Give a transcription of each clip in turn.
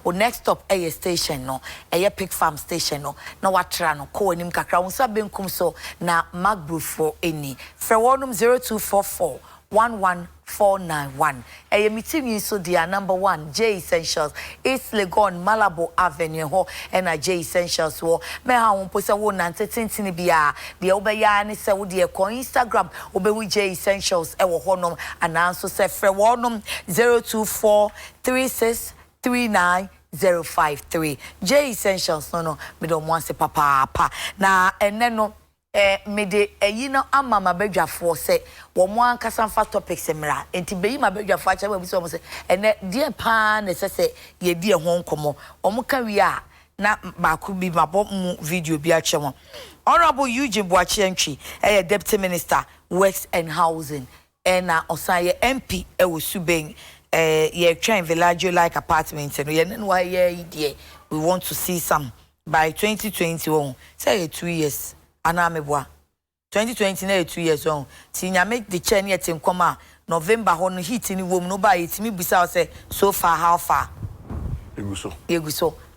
o next stop a station no a pig farm station no na watra no ko anim kakra won sa benkum so na magbufo eni frɛ wonum 0244 11491. Meeting so dia number 1 J Essentials East Legon Malabo Avenue ho na J Essentials wo me ha won posa wo nante tintini bia de obeya ne se wo de ko Instagram obewu J Essentials wo honom ananso se frɛ wonum 0243639053 J Essentials no me do mo ase papa na enne no me de no ama mabadwafo se wo mo ankasa fa topics emra enti beyi mabadwafo acha we bi so mo se ene die pa na se ye die ho nkomo omo ka wi a na ba ku bi mabo mu video bi ache mo Honorable Eugene Boakye AntwI Deputy Minister Works and Housing na osaye MP wo Suben ye twan Villaggio like apartment no ye no wa ye die we want to see some by 2021 say 2 years Anameboa 2020 na 2 years on ti nyame the chain yet in koma November ho no hit ni wom no ba yetimi busa say so far how far Eguso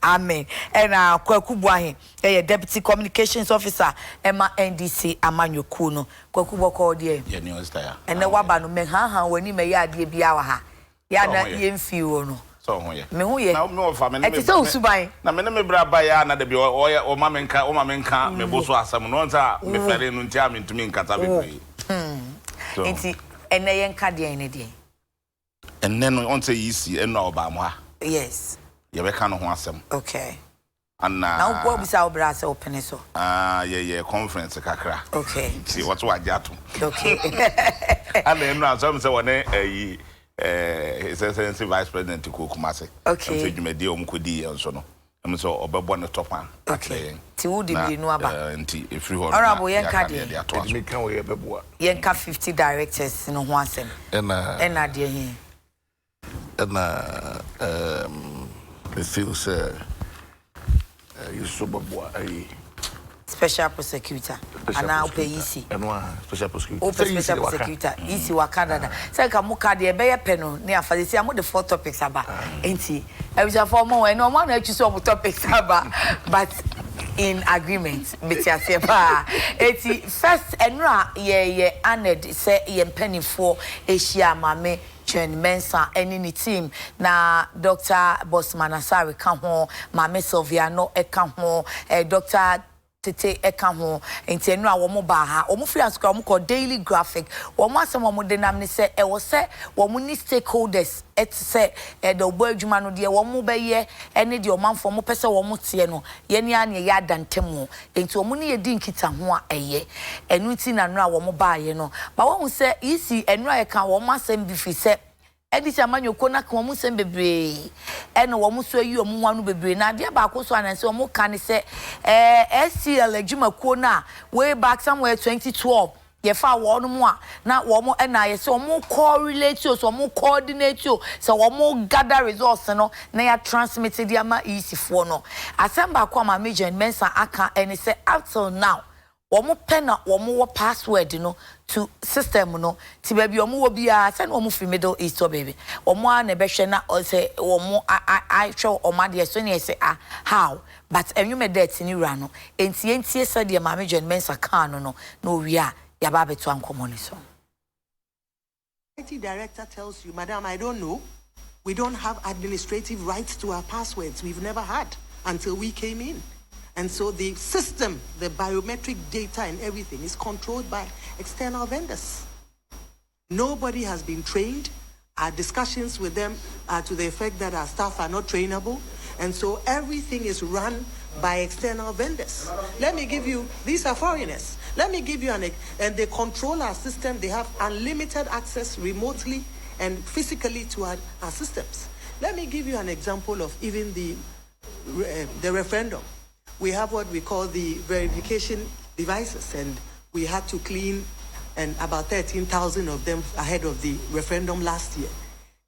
amen and Kweku Boahen Deputy Communications Officer Emma NDC Amanyoku no Kweku boko de ye ni ostaya and na waba no me ha wani me ya de bia wa ha ya na yemfi wo no so hoye me hoye na me ofa me na me me bra ba ya na de bi o ma menka me boso asam no nta me fere no ntia me ntumi nkata bebre enti ene yenka de ene de enne no onte yisi eno oba mo ha yes ye be ka no ho asem okay anna na wo bisa obra se open so ye conference kakra okay see what wajato okay anna eno asem se wona His Excellency Vice President Kweku Mase. Okay. So you made omukodi enso no. Em so obebo ne top man. Okay. Ti wo di bi no aba. Nti efri ho. Honorable yenka de. Me kan we beboa. Yenka 50 directors no ho asem. Ena de hin. Me feel say you so beboa special prosecutor and now pay easy special prosecutor special prosecutor easy wakada say ka muka de be ye peno ne afade say am the 4 topics aba enti e be for mo we no man na choose some topics aba but in agreement betiase ba eti first enra ye aned say ye penifo ehia mame Chen Mensa any team na Dr. Bosman Asari ka ho mame Sylvia no e ka ho Dr. Tete eka ho enti enu a wo mo ba ha wo mo free asko wo ko daily graphic wo mo asem wo mo denam ne se e wo se wo mo ni stakeholders et se de obo adwuma no de wo mo be ye ene de o manfo mo pese wo mo tie no ye ne a ne ya dantem enti wo mo ne ye di nkita ho a eye enu ti na no a wo mo ba ye no ba wo hu se isi enu a ye ka wo mo asem bi fi se Edisi Amanyoko na ka omu sem bebre ene wo mu so yi omu wanu bebre na de ba ko so ananse omu ka ne se SCL adwumakuo na way back somewhere 2012 ye fa wo no mu a na wo mu na ye se omu correlate so omu coordinate so omu gather results no na ya transmit the ama EC4 no asemba kwa ma major mensa aka ene se up till now womo pena womo wo password no to system no ti ba bi womo wo bia se no womo fi Middle East baby womo a na be hwe na say womo I show omade so ne say how but enwume that ni wura no entie se de ma John Mensa kan no wi a ya ba beto ankomo ni so IT director tells you, Madam, I don't know, we don't have administrative rights to our passwords. We've never had until we came in. And so the system, the biometric data and everything is controlled by external vendors. Nobody has been trained. Our discussions with them are to the effect that our staff are not trainable. And so everything is run by external vendors. Let me give you, these are foreigners. Let me give you and they control our system. They have unlimited access remotely and physically to our systems. Let me give you an example of even the referendum. We have what we call the verification devices, and we had to clean and about 13,000 of them ahead of the referendum last year.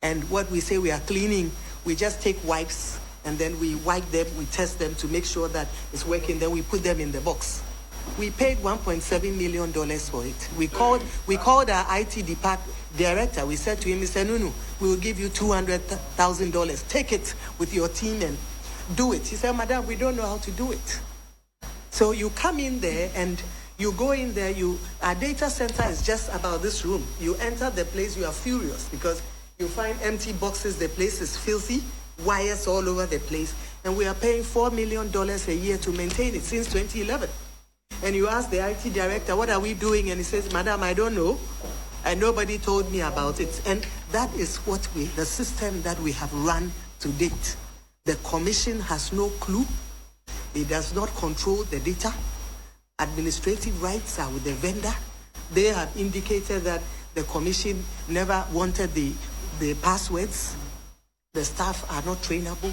And what we say we are cleaning, we just take wipes and then we wipe them, we test them to make sure that it's working, then we put them in the box. We paid $1.7 million for it. We called our IT director, we said to him, Mr. Nunu, we will give you $200,000. Take it with your team and do it. He said, Madam, we don't know how to do it. So you come in there and you go in there, our data center is just about this room. You enter the place, you are furious because you find empty boxes, the place is filthy, wires all over the place, and we are paying $4 million a year to maintain it since 2011. And you ask the IT director, what are we doing? And he says, Madam, I don't know. And nobody told me about it. And that is what the system that we have run to date. The commission has no clue. It does not control the data. Administrative rights are with the vendor. They have indicated that the commission never wanted the passwords. The staff are not trainable.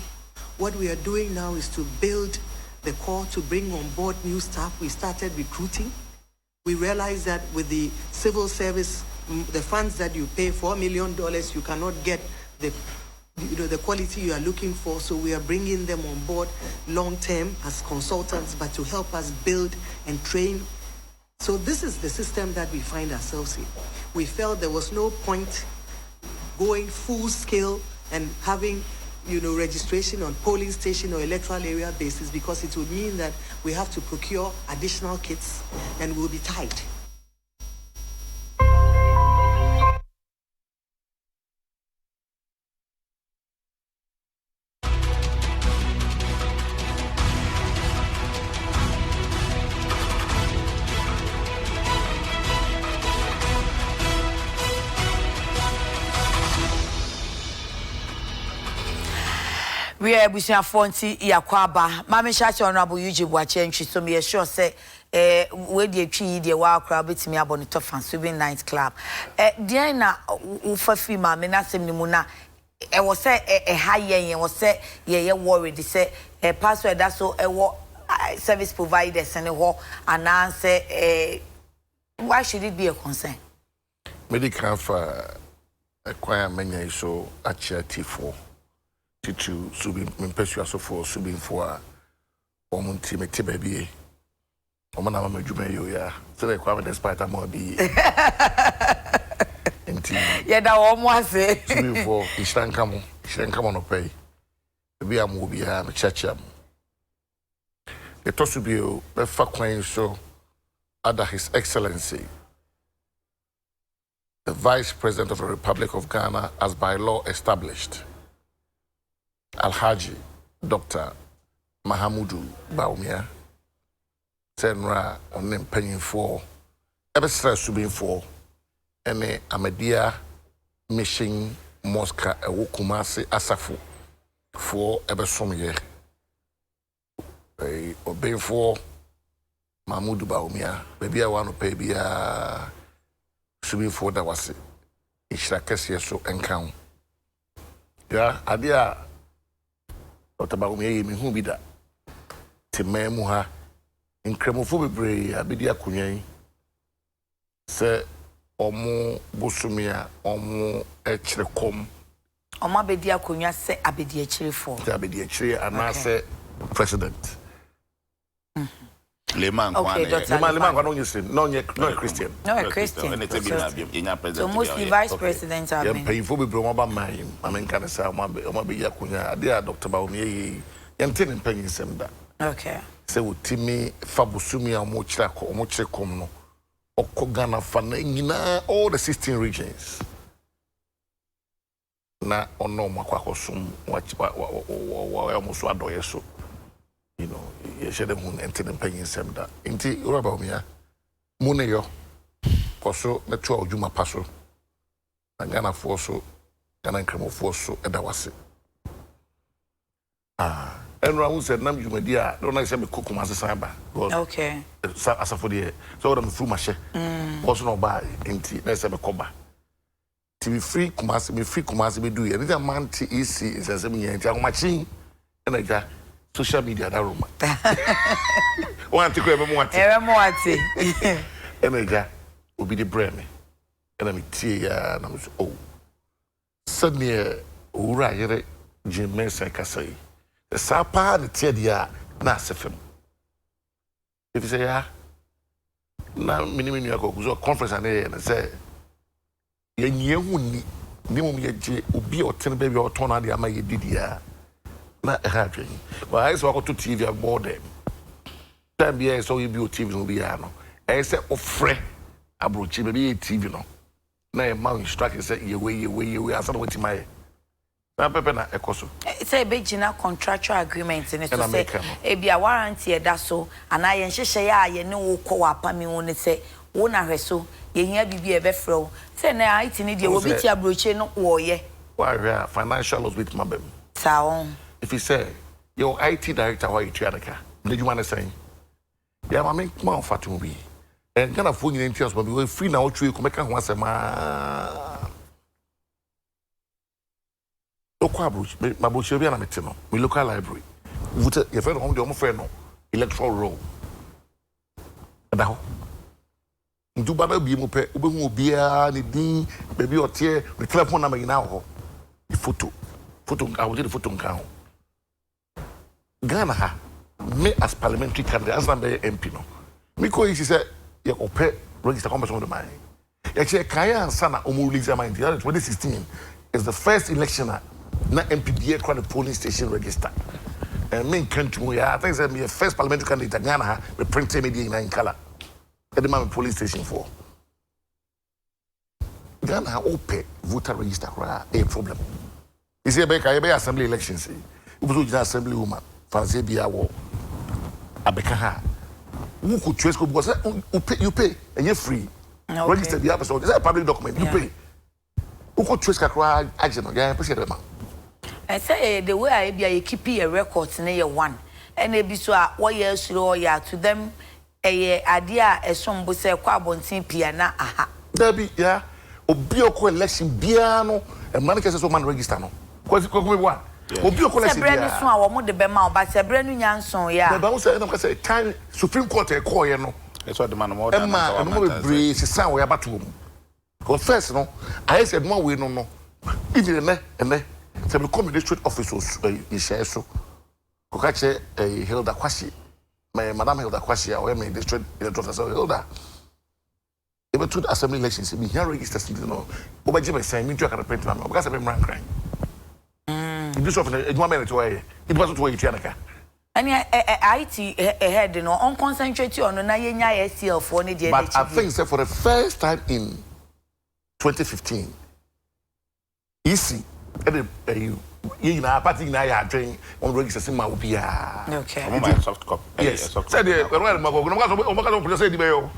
What we are doing now is to build the core to bring on board new staff. We started recruiting. We realized that with the civil service, the funds that you pay, $4 million, you cannot get the quality you are looking for. So we are bringing them on board long term as consultants, but to help us build and train. So this is the system that we find ourselves in. We felt there was no point going full scale and having registration on polling station or electoral area basis, because it would mean that we have to procure additional kits and we'll be tied. We are Busia Fonti Yakwaba. Mami Shati Honorable Eugene Boakye Ntwi. So me sure say we dey twi dey wa akra betimi abon to fan Swimming Night Club. Dey na ufa fi mami na sem ni mu na was say ha yen was say ye worried say password that so service providers and ho and say why should it be a concern? Medical for acquire many so T4 to subin impesua so for subin for omunti mete baby omana mama djuma yo ya so they kwa despite am be enti yeah that one was say subin for ishran no pay be am obi ha me chacham the to subio be fa kwan so under His Excellency the Vice President of the Republic of Ghana as by law established, Alhaji Dr. Mahamudu Bawumia Senra onem panyinfo ebesra subinfo ene Amedia Mission Mosque ewo Kumasi Asafo for ebesomye obenfo Mahamudu Bawumia baby wanu pay bia subinfo da wase ishira kese so enkan ya adia Dr. Bawumia mi hu bi da tememu ha nkremofo bebre abedi akonyan se omo bosumia omo ekrekom omo abedi akonyan se abedi ekirefo abedi ekire anase president Leman Leman no Christian no Christian so mostly vice president are been paying for bebre mo ba man amenka say omo abedi akonyan ade Dr. Bawumia yi yenten mpanyin sem da okay se wotimi fabusumi omo kirekom no okogana fana nyina all the 16 regions na ono makwakosum wa almost adoye so you know ye shede hun enten panyin sem da nti Bawumia mune yo koso na tu odwuma paso na Ghana fo so Ghana nkremofo so edawase Enra who said nam jumadi a don't like say me kokuma sesamba okay asafo de so that me fu mache also no ba enti na say me koba ti me free kumasi be do ye the man ti ec is say me enti akomachin na ja social media da roma one ti ko e mo ati na ja obi de breme na me tie ya na me so oh suddenly owura yere Jimmy Sekasai the sapa the tedia na sefem if you say ya na minimum you go conference and say ye hu ni mum ye je obi o ten baby o ton na de ama ye didia na e ha twen but I so to TV aboard them time be so you be TV no be ya no e say ofre abrochi be TV no na e ma instruct say ye we asa no wati mai na pepe na ekoso say be gina contractual agreement ni so say e bia warranty e da so ana ye nhyehyɛ ya ye ne wo kɔ wapami wo ne say wo na hweso ye hia bibia e be frɛ say na IT ni de wo biti abrochi no wo ye wa financial loss with mabem saon if you say your IT director why you Adekye did you want to say yeah ma make ma fatu bi and kana fo nyina ntias ma be free na wo twe ko meka ho asema okwa abrochi ma abrochi bi na mete no we local library vote your friend home the home friend no electoral roll da ho nduba na bi mu pe obehu obia ne din baby otie the telephone number ina ho the photo I will get the photo nkan ho Ghana ha me as parliamentary candidate as number MP no me ko yi say ye ope register convention of the mind ye che kaya ansa na omo release mind 2016 is the first election na MPBA crown the polling station register and me country I think say me first parliamentary candidate Ghana ha me print media in color at the man polling station for Ghana ha ope voter register a problem you see be assembly elections you be assembly woman fancy bia wo abeka ha who could trace because you pay and you're free register the episode is a public document you pay who could trace kakra agent ya appreciate them I say the way I be keep a record na ye one and e bi so a wo ye asuro ya to them ade a esombo say kwa abontin pia na aha there be yeah obi okọ election bia no e man kese so man register no kwasi kokome one obi okola se brand so a wo mo de be ma oba se brand nyanson ya ba wo say na say time Supreme Court e call ye no e so de man mo da na no be brave se san wo ya bato mu because first no I said man we no even ene se be come district officers in share so ko ka che Hilda Kwashi madam Hilda Kwashi o me district electoral officer Hilda ebe to the assembly elections be here register something no obaje be say me to ka print na because be mran crime this of the moment to way it was to way Adekye and IT head no on concentrate on na yenya SCL for ne dey but I think say for the first time in 2015 easy you na party na ya train on register ma obia okay my soft copy yes said the well ma say the bayo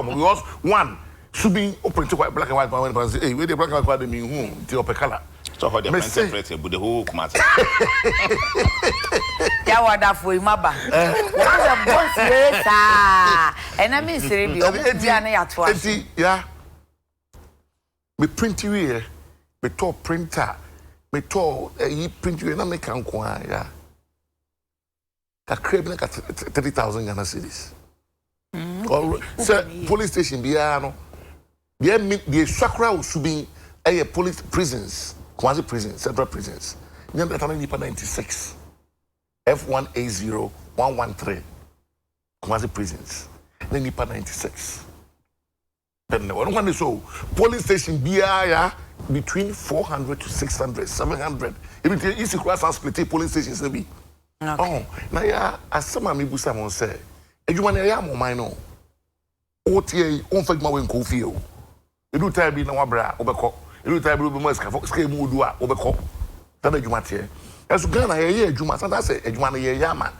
because one should be open to black and white when say we the black and white dey mean who the upper color so how the press but the whole commander ya wada for imaba what the boss yes ah and I mean say bi obia na ya to enti ya me print we me to printer me to yi print we na me kan ko ya ka crave na 30,000 Ghana cedis or say police station bia no the Sakra Usubin a police prisons, quasi prisons, central prisons. Number 96 F180113 quasi prisons. Then Nipa 96. Then one is so police station BIA between 400 to 600, 700. Even the East Cross and split police stations be. Oh, now yeah, as some of me Busam say, and you want to have my no. OTA on fake my win coffee. You do time be na wabra obeko you do time be mo ska mu do a obeko that adwuma te eso Ghana ye adwuma so that say adwuma na ye yama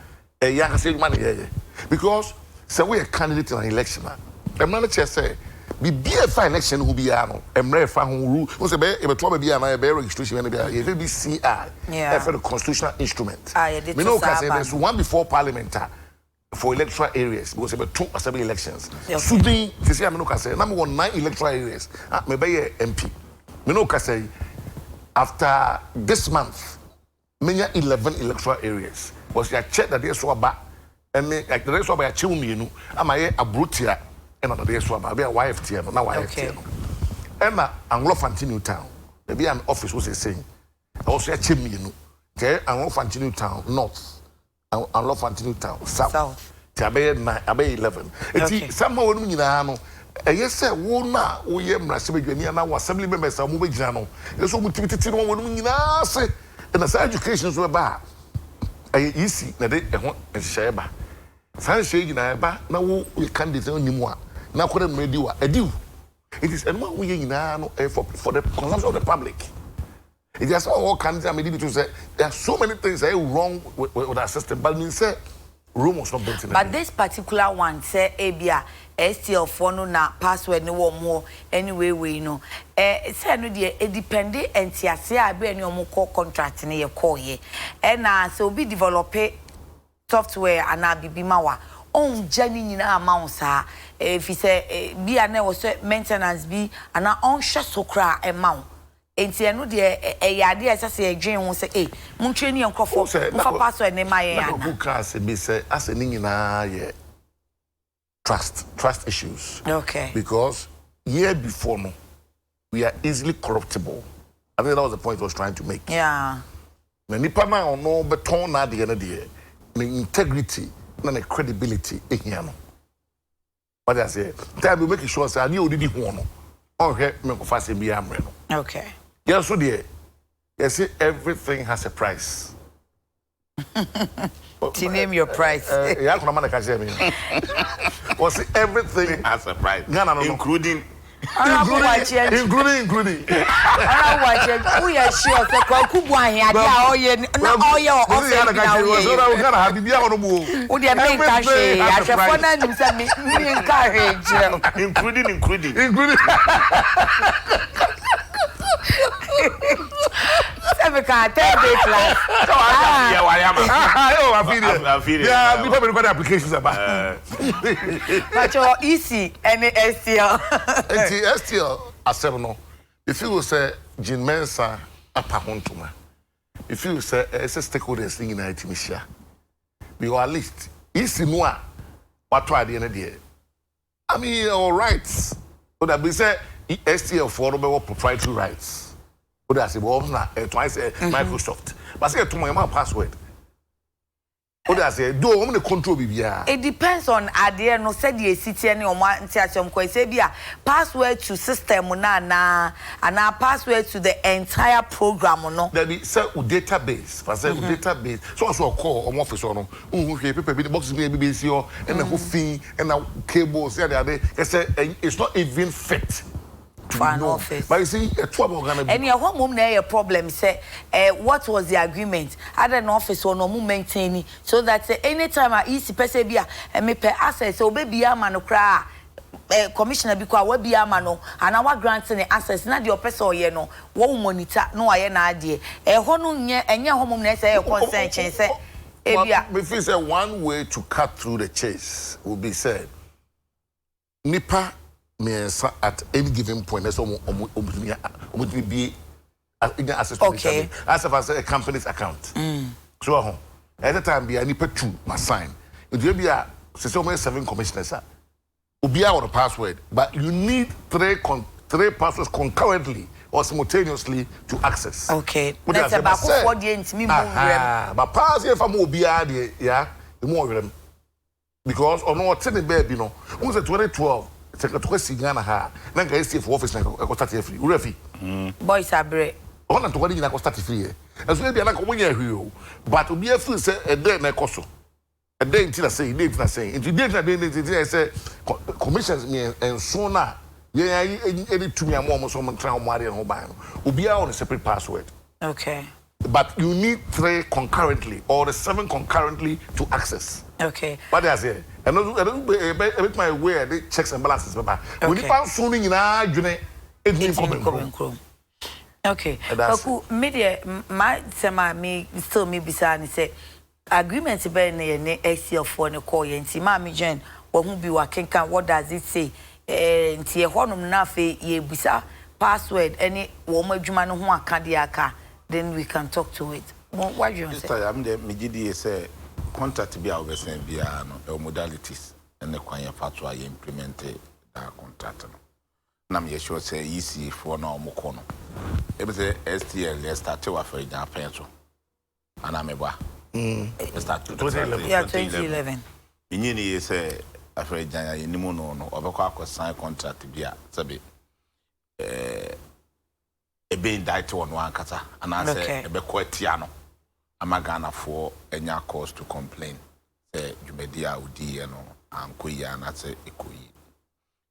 ya say adwuma na ye because say we a candidate in an election am na che say be fa election who be ya no emre fa ho ru o say be to ba bia na be registration na bia ye be CI for the constitutional instrument me no can say there's one before parliament for electoral areas because about 2 assembly elections. Should be say I'm no can say number 9 electoral areas. Me be MP. Me no can say after this month many 11 electoral areas. Was ya check that they so ba and like the rest of ya chiwu mienu ama ye abrotia and on the so ba be YFT no na YFT no. Emma Anglo-Fanti New Town. Maybe an office was saying also ya chiwu mienu. Okay, Anglo-Fanti New Town North. Anglo-Fanti New Town South. Ti abe 11. Eti somehow when nyina no yes, sir, wona wo ye mrase bedwani na wo assembly members a mo begina no eso mo tibititi no wo nyina se na sa education so ba easy na de ho nhye ba san hye nyina ba na wo candidate onimu a na kwere no edi wa ediu it is enma wo ye nyina no for the consumption of the public. It is all candidates maybe to say there are so many things that are wrong with our system, but mean say room was not built in. But this particular one say ebia STL phone na password no more anyway we know say no dey e depend entiase a be any omo contract na ye call ye na so be develop software ana bibima wa on jani nyina amount sa if say bi ana wo say maintenance bi ana on hwe sokra amount enti eno de yade asase Eugene ho say muntwe ni enkofo mfa password ne maye ana na book say be say as ni nyina ye trust issues. Okay. Because year before no, we are easily corruptible. I think that was the point I was trying to make. Yeah. Na nipa na no beton na de na de integrity na credibility ehia no. What I say, tell me make sure say ani odidi ho no. Okay, me ko fa se bi amre no. Okay. Yes, so there. Yes, everything has a price. To name your price. Yeah, kuna mana kaje me. Was everything has a price, including. Including. I watch it. We are sure that Kweku Boahen ade a oye na oye o office na oye. So that we can have bibia ono mo. O de make cash a chefo na nim say me encourage. Including. We can tell day class. So I feel it. Yeah, people be got applications about. But your easy and STL. STL asem if you say Eugene Mensa apa hontuma. If you say stakeholders in United Misha. We are at least easy no a what try the end there. I mean all rights. But that be say STL for proprietary rights. But I say well na twice Microsoft. But say to my password. What I say do o me control bibia. It depends on ade no said the city any o ma ntiasem ko say bia password to system na password to the entire program no. There be say database. For say database. So call on office no. Hwe paper bi box bi BBC o and the whole thing and the cables say it's not even fit. For an office. But you see, a trouble gonna be. And your home a problem say, what was the agreement? Had an office or no maintaining so that anytime I easy person be a me pay access so baby a man cry commissioner because we be a man and our grants any access not your person or no one monitor no I na idea hono nye enya home na say consent say me feel say one way to cut through the chase will be said nipa at any given point, there's almost be access to okay. As if I say a company's account. So at the time, be a nipa 2 must sign. It will be a 7 commissioners. Will be out the password, but you need 3 passwords concurrently or simultaneously to access. Okay. That's about 4 days. Me but pass if I'm be yeah, the more of them because on what ten baby no. Who's 2012? Secretary Sigana ha na ga STF office na ko start free urafi boys abre ona to wadi na ko start free ezo e bia na ko munya hwi o but obi afi say e dey na koso e dey nti na say dey nti na say nti dey na dey say commissions me enso na ye any tumi am so mo tran mo are ho ban obi a on separate password. Okay. But you need 3 concurrently or the 7 concurrently to access. Okay. What I say? And bit my way the checks and balances, Papa. When you pass soon in our journey, it's coming. Okay. Kweku, media my sema me still me bisa ni say agreement be na STL for ne call ye nti ma me Jen wo hu bi wa kenkan what does it say nti e honum na fe ye bisa password any wo ma adwuma no ho aka de aka then we can talk to it. What do you say? I'm the MGD say contract be our best bia no modalities and the kwan ya fatwa ye implement that contract no. Na me sure say easy for na omoko no. E be say STL let's start to after that petrol. Ana me ba. Start 2011. Inyini say afre janya yenimu no obekọ akọ contract bia sabe ebe indicted one ankasa anase ebekọ atia no amagana for enya cause to complain say jumedia udi no ankoyi anase ekoyi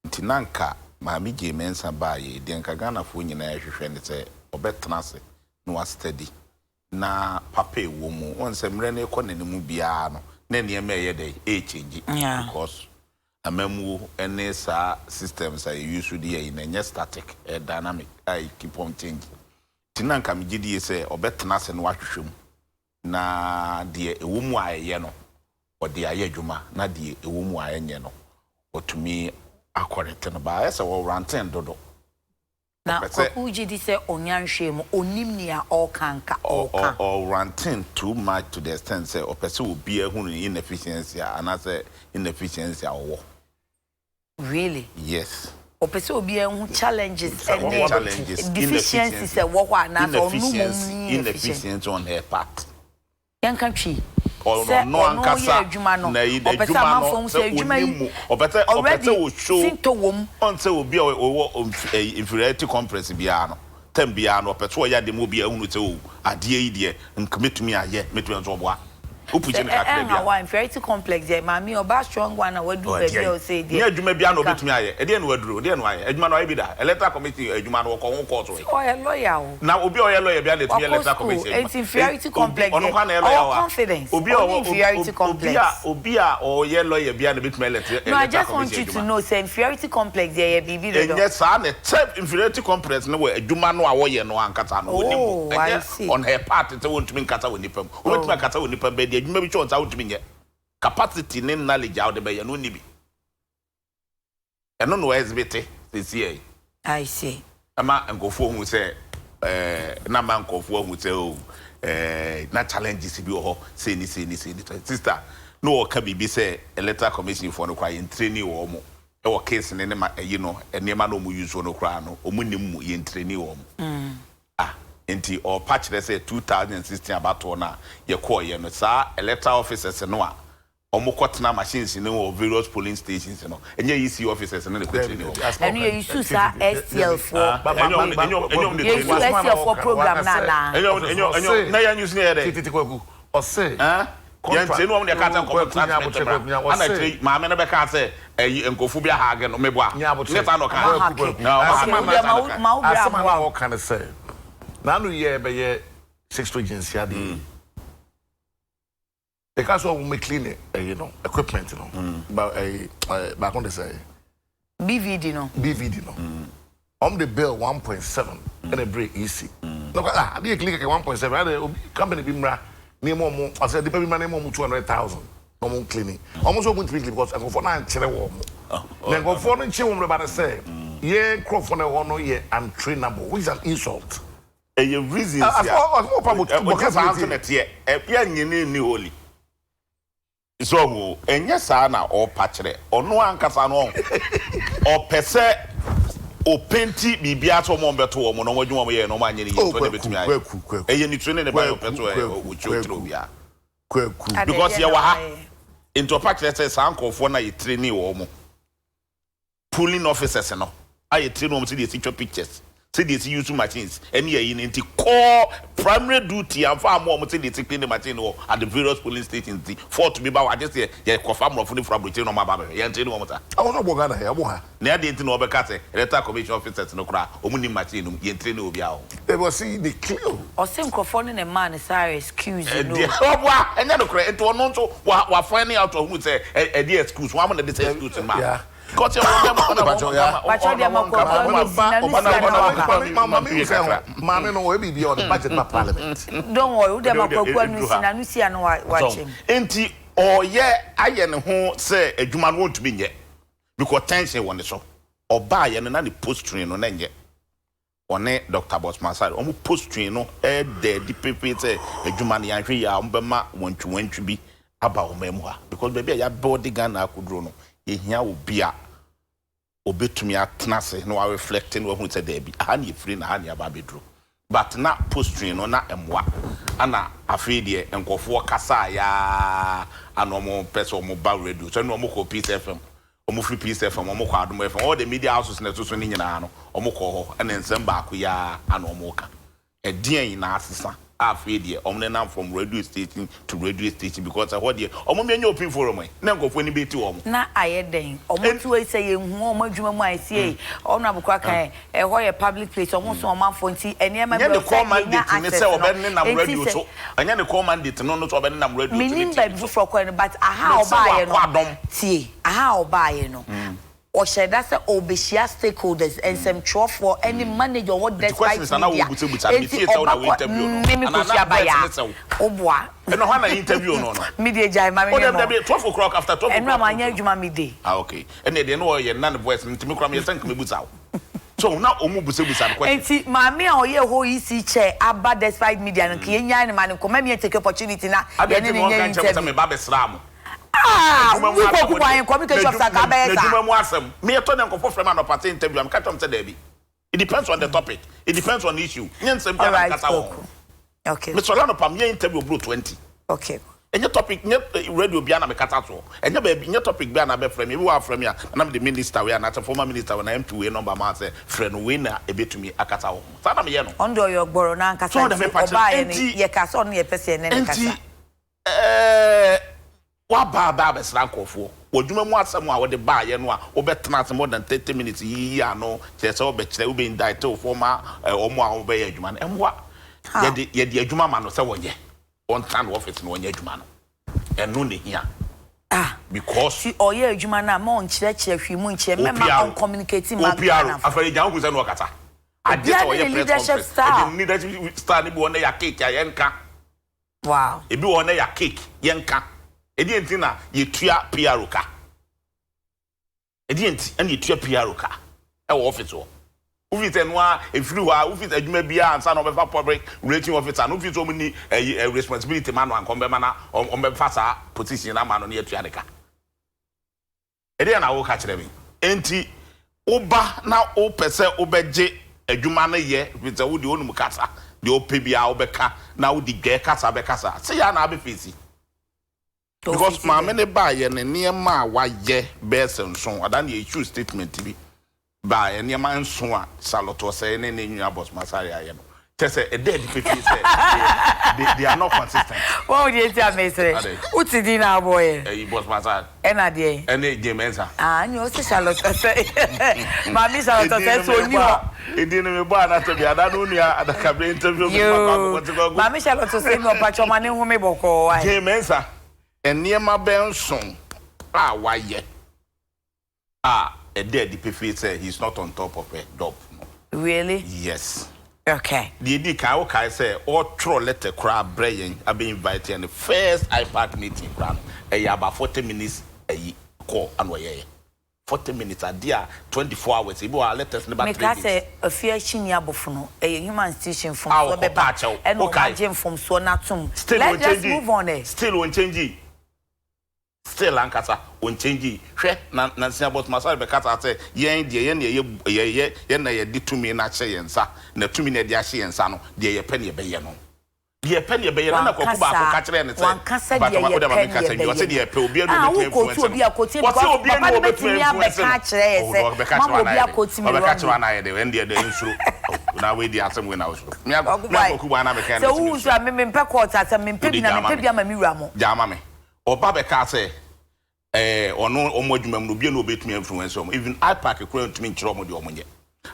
ntinanka maami je mensa baaye de nka Ghana fo nyina hwehwe ne say obetena se no was steady na papa ewo mu won se mre na ekọ nanimu bia no na ne eme ye dey change because amamu ene sa systems are used there in a static dynamic I keep on changing tinanka mi gidi say obetena se no ahwehwe mu na de ewo mu aye no ode aye adwuma na de ewo mu aye nye no otumi akorete no ba ese wo ranten dodo na Kweku gidi say onyanhwe mu onim ni a okanka or ranten too much to the extent say opese obi ehunu inefficiency anase inefficiency awo really yes opese obi ehunu challenges and deficiencies say wo kwa na so inefficiency on her part yanka twi no ankasa na ide adwuma no say opete wo show on say obi o inferiority complex bia no tem bia no opete wo ya de mo bia hunu say o ade yi de nkametumi aye metumi nso boa upuche ne kakra bia na inferiority complex dey mami oba strong one na wadu baby o say dey ni adwuma bia no betumi aye e dey no waduro dey no aye adwuma no aye bi da electoral committee adwuma no ko court we o ye lawyer o na obi o ye lawyer bia na tumi electoral committee it's inferiority complex ono kwa na ye lawyer wa confidence obi o ye lawyer bia na betumi electoral no I just want you to know say inferiority complex dey bibi do yes sir na type inferiority complex no we adwuma no a wo ye no ankata no onimu on her part say wontumi nkata wonipam wontumi akata wonipam be dey adwuma bi chon sa wontumi nye capacity ne knowledge out be ye no ni bi eno no exhibit this year I see ama nkofo hu say na man nkofo hu say na challenges bi ho say ni sister no ka bibi say electoral commission for no kwa in training wo mo e wo case ne ma no enema no mu use no kwa no omunim mu in training wo mo enti or patch let's say 2016 about na ye call ye no sa electoral officers no a omukotena machines no various polling stations no enye EC officers no dey training wo and you use sa STL for you use STL for program na enyo na ya use ne dey titi Kweku o say yɛntie no wɔn ka sɛ ana tiri maame no bɛka sɛ nkofu bi aha no mebo a ne sa no ka asema na wo kan sɛ na no ye be ye six agency ade the case of me clean you know equipment no ba kon dey say BVD no the bill 1.7 and a break easy no dey click 1.7 company bi mra ni mo I said the people man mo 200,000 no mo cleaning almost so going to because I go for na chere wo na go for no chere wo ba say ye crop for na ho no ye untrainable which is an insult a reason because internet here ya nyene ni holy so wo enye sa na o pachire ono ankasa no o pese o penti bibia to mo beto wo no wadwuma mo ye no ma nyene yi to de betumi aye eye ni training ne ba yo peto o chotro bia Kweku because ye wa ha into pachire say sa ankofo na ye training wo mo polling officers no aye train wo mo see the pictures say they use machines any year in core primary duty and far more say they clean the machine at the various polling stations for to be ba just say you confirm from the fabricator no ma ba you enter no mota I want to go Ghana here boha na dey no be ka say electoral commission officers no kra omuni machine no you enter no obi a they will see the clue or say microphone ne man say excuse you know oboa enya no kra ento no nso wa find out who say e dey excuse one man dey say excuse ma got your Mama no we be on the budget for parliament. Don't worry, dem akwaku anu si na nu si anu watching. Enti oye aye ne ho say adwuma no won't be nye because tension won so. Oba ye na the post train no na nye. One Dr. Bosman side omo post train no e de di pepe say adwuma ne yanhwe ya ombema wantwu bi aba omemu ha because baby ya body Ghana akudro no ehia obi a obetumi atnase no reflecting wo hu say there be aha ne free na aha ne aba bedro but na postry no na emwa ana afi de enkofo kasa ya anomo person mo ba radio so no mo ko Peace FM omo free peace FM omo kwa adom FM all the media houses na so ni nyina no omo ko ho na nsem ba ko ya ana omo ka edien na asesa afi de omo na from radio station to radio station because what de omo me nya open forum na nkofo ni beti omo na ayeden omo tuwe say ye hu omo adwuma mu asie ono abukwa kan ho ye public place omo so omo afo nti ene ma be call mandate ni say obenne na radio so anya ne call mandate no so obenne na radio meaning by before ko but aha oba ye no tie aha oba ye no or share that's obeshia stakeholders and some trough for any manager what despite media. Interview no. Media jai mami no. 12 o'clock after 12 o'clock. And no anya juma midday. Ah okay. And they know you none voice ntimi kram ye sank me busa. So now omu busa question. Enti mami a oye ho isi chair aba despite media no ke nya ne man ko mami take opportunity na ye ne nya interview. Me ba be sram. We go go communication officer ka be esa. Me to na nkofo frame no party interview am catch am say there be. It depends on the topic. It depends on the issue. Nyensem bia na kasa wo. Okay. Me solano pam ye interview bro 20. Okay. Any topic nye radio bia na me kata so. Any ba nye topic bia na be frame. We wa frame ya na me the minister we na former minister we na MPA number ma say friend we na ebetumi akata wo. Sa na me ye no. Ondo yo gboro na nkasa oba ye ye kasa on ye pese ne kasa. Wa ba besra nkofo wodwuma mu asem a wode ba ye no a obetena more than 30 minutes yi ano chese obekire ube indite former omo a obe ye adwuma no emwa ye de adwuma ma no se wonye on stand office no wonye adwuma no eno ne hia because si oye adwuma na ma on kire hwi mu nkire mema on communicate ma na afari jan ku se no kata ade to oye leadership style the leadership style ni bi wona ya cake ya yenka wow e bi wona ya cake yenka Edienti na yetua PRO ka. Edienti and yetua PRO ka. E wo office wo. Office no a efiri ho a office adwuma bia ansa na obefa public relations officer no office o ni responsibility man wan kombe mana ombefa sa position na man no yetua de ka. Edi na wo ka kire mi. Enti oba na o pese obeje adwuma na ye with wo de onum kasa de o pe bia obeka na wo di gbe kasa be kasa. Se ya na abefesi. Because my many buy and near ma why ye bears and so I done a true statement to be by any man so salot was saying any new boss Masaria. Tess a dead people say they are not consistent. What would you tell me? Say, what's the dinner boy? A boss Masar. And a day. And a James. Ah, you also Charlotte say. Mammy Charlotte says so new. It didn't be born after the Adadunia at the cabinet interview. Mammy Charlotte say no patchomani who may boko. James. And near my Benson, why yet? A dead DP say he's not on top of a dog. Really? Yes. Okay. The Dika say, all troll letter crab brain. I've been invited in the first iPad meeting. About 40 minutes a call and 40 minutes a day, 24 hours. If you are letters, never say a fear shinya bofuno, a human station from our patch and okay from Sonatum. Let's move on. Still won't change. Still ankasa won change hwe na nsia about masal be kata say yen de yen na ye di tumi na che yensa na tumi na de ahye yensa no de ye pen ye be ye no de pen ye be ye na koku ba ko ka kire ne say but ma ko de ma be ka say you say de pe obi anu be influence obi akoti because papa no be tumi abeka kire ye say mama obi akoti mi be ka kire na ye de when de insuru na we di asem we na usuru me koku ba na be ka na so who so me pe court asem me pe bi na me pe bi ama mi wura mo jama me oba be ka say ono omo adwuma mu bia no obetumi influence om even iPark ekura ntumi nkyere omo de omo nye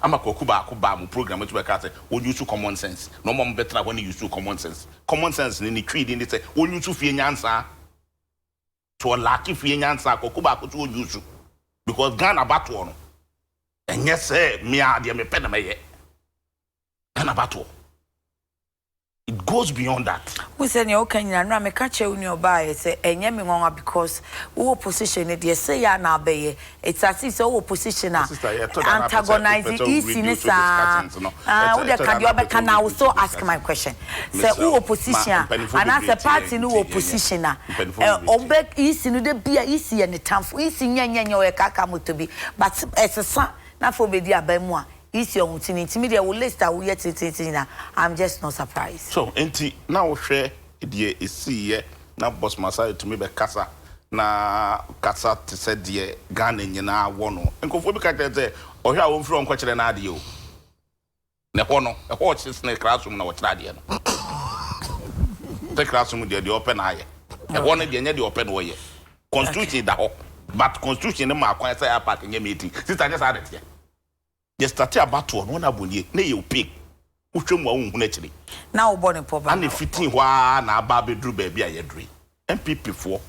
ama koku ba ko ba mu program to be ka say we use common sense no mo better when you use common sense ni twi di ni say we use fie nyansa to lack fie nyansa koku ba ko to use because Ghana battle no enye say me a de me pe na me ye Ghana battle. It goes beyond that. We say you can na me catch you in buy say enye me nwa because we position it say ya na be it's as if so position antagonizing easy ni sa we dey can you be can now so ask my question say we position and as a party no opposition obek easy no dey bia easy and tamfo easy nyanya we kaka motobi but esesa na for be dia ba mu a isi ohunti media will list that we yet I'm just not surprised. So enti na wo hwe die esi ye na boss Masai to me be kasa na kasa te se de Ghana nyina wo no nkofo bi ka tete ohwe a wo mfiri onko kire na ade o ne ho no e ho chi snake classroom na wo kire ade no the classroom de open aye e ho no de nya de open wo ye constitution da ho but constitution ma akwan say apart nya meeting sister just ade tie je start abato no na bonie na ye opik utwem wa wo na kire na wo born problem and fitin hwa na aba bedru ba bia ye dre MPP for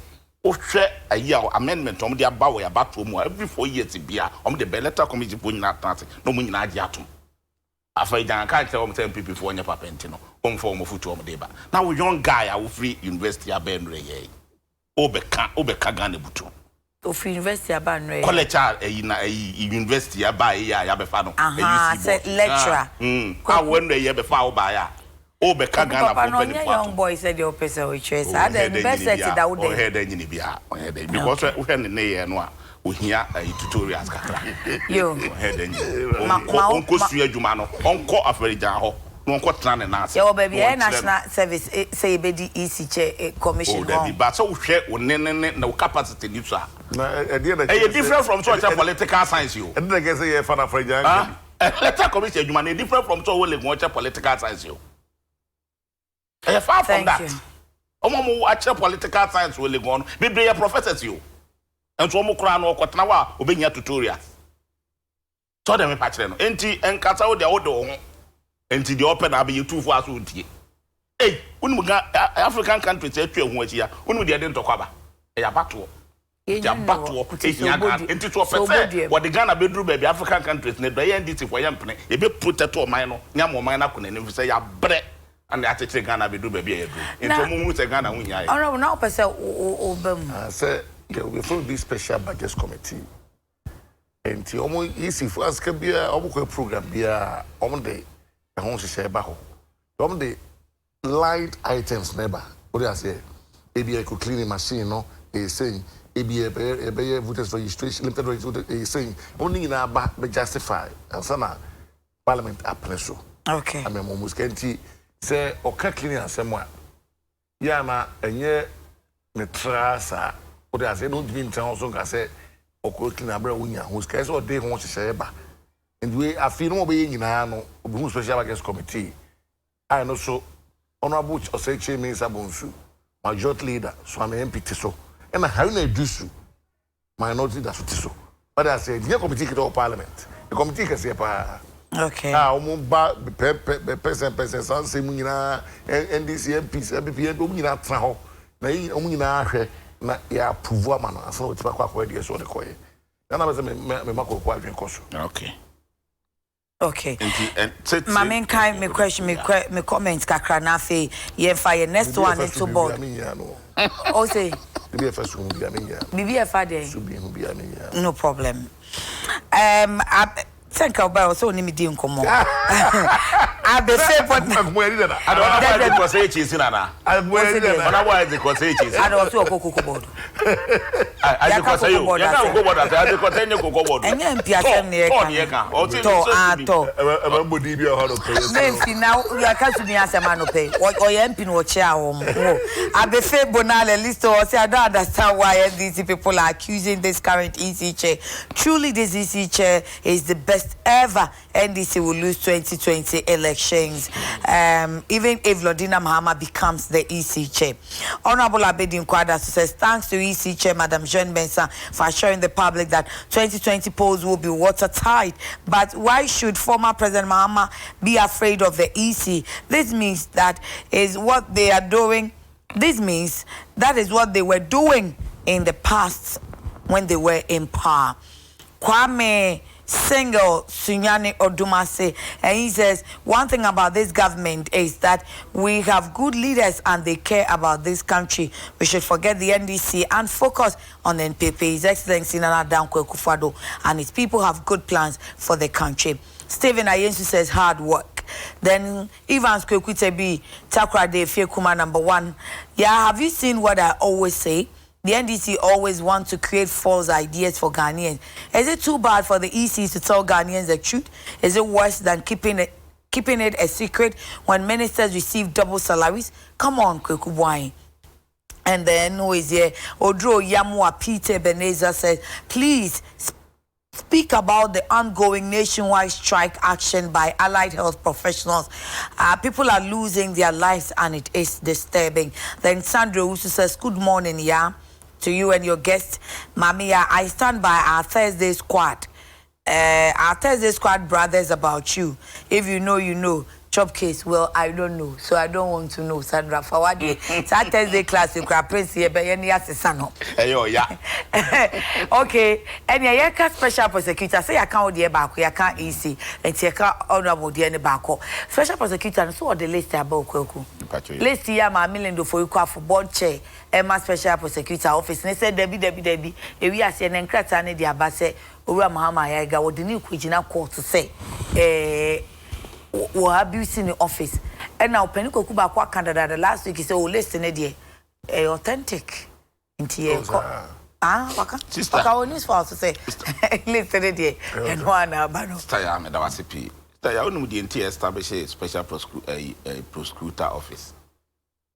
ohwe ayi amendment om de aba wo ya bato mu every 4 years bia om de beleta committee po nyina tante no mu nyina agi atom afa idan ka tell om MPP for nya papenti no om for om futu om de ba na wo young guy a wo free university abenre ye obeka Ghana butu of university abenre college ayi na ayi university aba ya be fa no say lecturer ah when ye be fa wo ba ya obeka Ghana for benefit young boy said your person we trace and the university that would head nyini bia because we head ne ye no a ohia tutorials kakra yo head nyini onko su adwuma no onko afarijan ho no onko tran na ase yo baby national service say be di EC chair commission ho but so hwe onene na capacity ni so a na e different from such a political science yo e dey say ye fan afarijan electoral commission adwuma na different from so we le political science yo far from that. Omo watch political science will go on. Be professors you. And so omo kra no kwatna wa obenya tutorials. So dem patch no. Enti enkasa wo de wo do ho. Enti the open abi you two for aso die. Hey, unu ga African countries atwa ho achi ya. Unu de de ntokwaba. Ya bato. Ya bato. Enti to pese what the Ghana bedru baby African countries ne do ye nditi for yempene. E be protect o man no. Nya mo man na kona ne say ya bre. And the attitude Ghana be do baby do. Into mumu say Ghana wunya. Oh no, now person obem. Say we from this special budget committee. Enti omo easy for us can be omo ko program bia omo de ho hye ba ho. Omo de light items never. What do I say? Ebi ko cleaning machine no e saying ebi voters registration limited registration e saying only na ba be justify. Answer na parliament appresso. Okay. I mean almost kenti say oka cleaning asemo a ya na enye metrasa o dey say no give town so ka say okoro clean abra wunya ho ska say o dey ho hye ba and we afi no be nyina no obi hu special guest committee I know so honorable Osei Minister Bonsu majority leader so am MP so and how na do so minority that so but I say the committee to parliament the committee can say pa. Okay. Omo ba person san se mu nyina NDC MPs MPP omo nyina tra ho na yi omo nyina ahwe na ya approve ama no asan otipa kwa de so de koye na na be me makoko adwen koso. Okay. Okay. My main kind me question me comments kakra na fe ye fa ye next one into board. O say bibi first one bi amenya. Bibi e fa there. No problem. Thank you about so ni di nkomo. I be say but I don't know say cheese na. I why the say cheese. I don't so kokoko board. I go say you. You can go board I dey continue go board. Enye mpia sem ne e kan. To e body bi o ho do pay. Menfi now you can to me asema no pay. O ye mpi no chia wo. I be say bonale list o say I don't understand why these people are accusing this current EC chair. Truly this EC chair is the best ever NDC will lose 2020 elections even if Lodina Mahama becomes the EC chair. Honorable Abedin Kwada says thanks to EC chair Madam Jean Benson for assuring the public that 2020 polls will be watertight. But why should former President Mahama be afraid of the EC? This means that is what they are doing. This means that is what they were doing in the past when they were in power. Kwame Single Sunyani Odumase, and he says one thing about this government is that we have good leaders and they care about this country. We should forget the NDC and focus on NPP. His Excellency Nana Kweku and his people have good plans for the country. Stephen Ayensu says hard work. Then Evans Kweku Tebi Takra De Fiekuma #1. Yeah, have you seen what I always say? The NDC always want to create false ideas for Ghanaians. Is it too bad for the EC to tell Ghanaians the truth? Is it worse than keeping it a secret when ministers receive double salaries? Come on, Kweku Boahen. And then who is here? Odro Yamua Peter Ebenezer says, please speak about the ongoing nationwide strike action by allied health professionals. People are losing their lives and it is disturbing. Then Sandra Usu says, good morning, yeah, to you and your guest. Mamia, I stand by our Thursday squad. Our Thursday squad brothers about you. If you know, you know. Chop case, well, I don't know, so I don't want to know. Sandra, for what day? Thursday class, you can press here, but any assistant. Yeah. Okay, and you special prosecutor say I can't dear back, I can't easy, and take honorable dear back. Special prosecutor, so what the list about Kweku. List here, my million for you for board chair, Emma special prosecutor office. And they said, Debbie, if we are saying and crack and the abase, Ura Mahama Yaga, what the new Kwijina court to say, were abusing the office. And now Peniko Kuba Kwa Canada the last week is all listen authentic. Waka? Sister. Waka news for us to say. Listen and one abano. Staya me da wasipi. Staya onu di enti establish a special prosecutor office.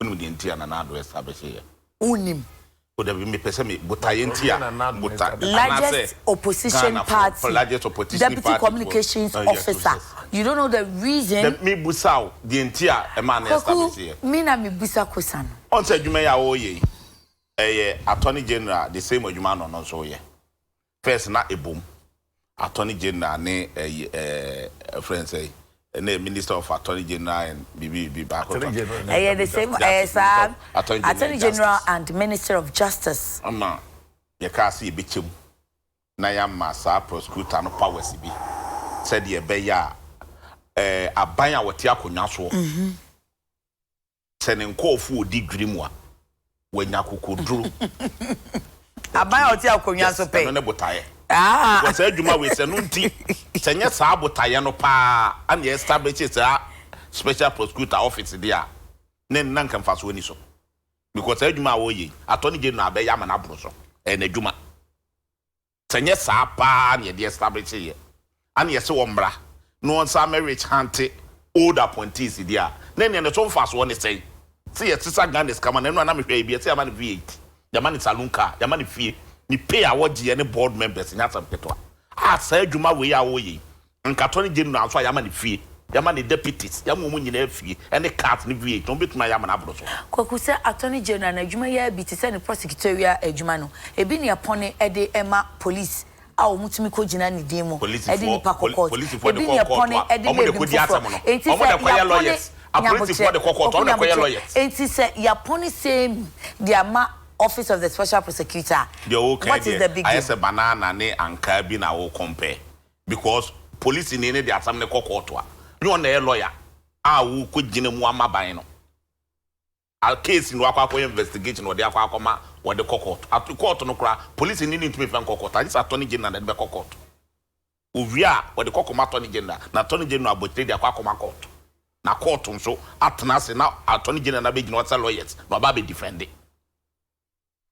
Onu di enti ananado establish here. Unim. Largest opposition party, deputy communications officer. You don't know the reason. Me busao the entire man established here. Me na me busa kusan. On said you may oye. Attorney General the same as you man on so ye. First na a boom. Attorney General ne friend say. Minister of Attorney General and BB back. The same as Attorney General and Minister of Justice. You can't see bichum. Nayama sa prosecutor no powers be. Said ye beya abanya watia konyaso. Sending call for di grimwa. When yakukudru. Abanya watia konyaso pay. Because Juma we say nunti senya sabo tayano pa and establish a special prosecutor office there. Nen nan kan faso ni so. Because Juma we Attorney General be yama na broso and Juma. Senya sa pa and ye establish here. And ye so ombra. No one sa marriage hante old appointees there. Nen ye so faso one say. See ye sister Gandhi come and no na me hwe bi say man V8. The man is salonka, the man fee. Ni pay award any board members in Yatsam Petwa. Say Juma we are way. And Attorney General, so Yamani fee, Yamani deputies, Yamun in fee, and the cat in V8. Don't beat my Yaman Abroso. Kweku say Attorney General and Juma ya be to send the prosecutorial Jumano. A bini upon Ede Emma police. Our Mutumiko Jinani demo. Police for the court. Police for the court. And he said, Yaponi same the ama. Office of the Special Prosecutor. What is the big deal? I say banana ne anka bi na wo compare because police in any dey asam ne kokotwa. You on a lawyer. Wo ko gine mu amaban no. A case no akwa investigation wo dey akwa akoma wo dey kokot. At court no kra police in need to be fan kokot. This Attorney General dey be kokot. Ovia wo dey kokoma Attorney General. Na Attorney General abotre dey akwa akoma court. Na court nso atena se na Attorney General na be gine what lawyers. No ba be defend it.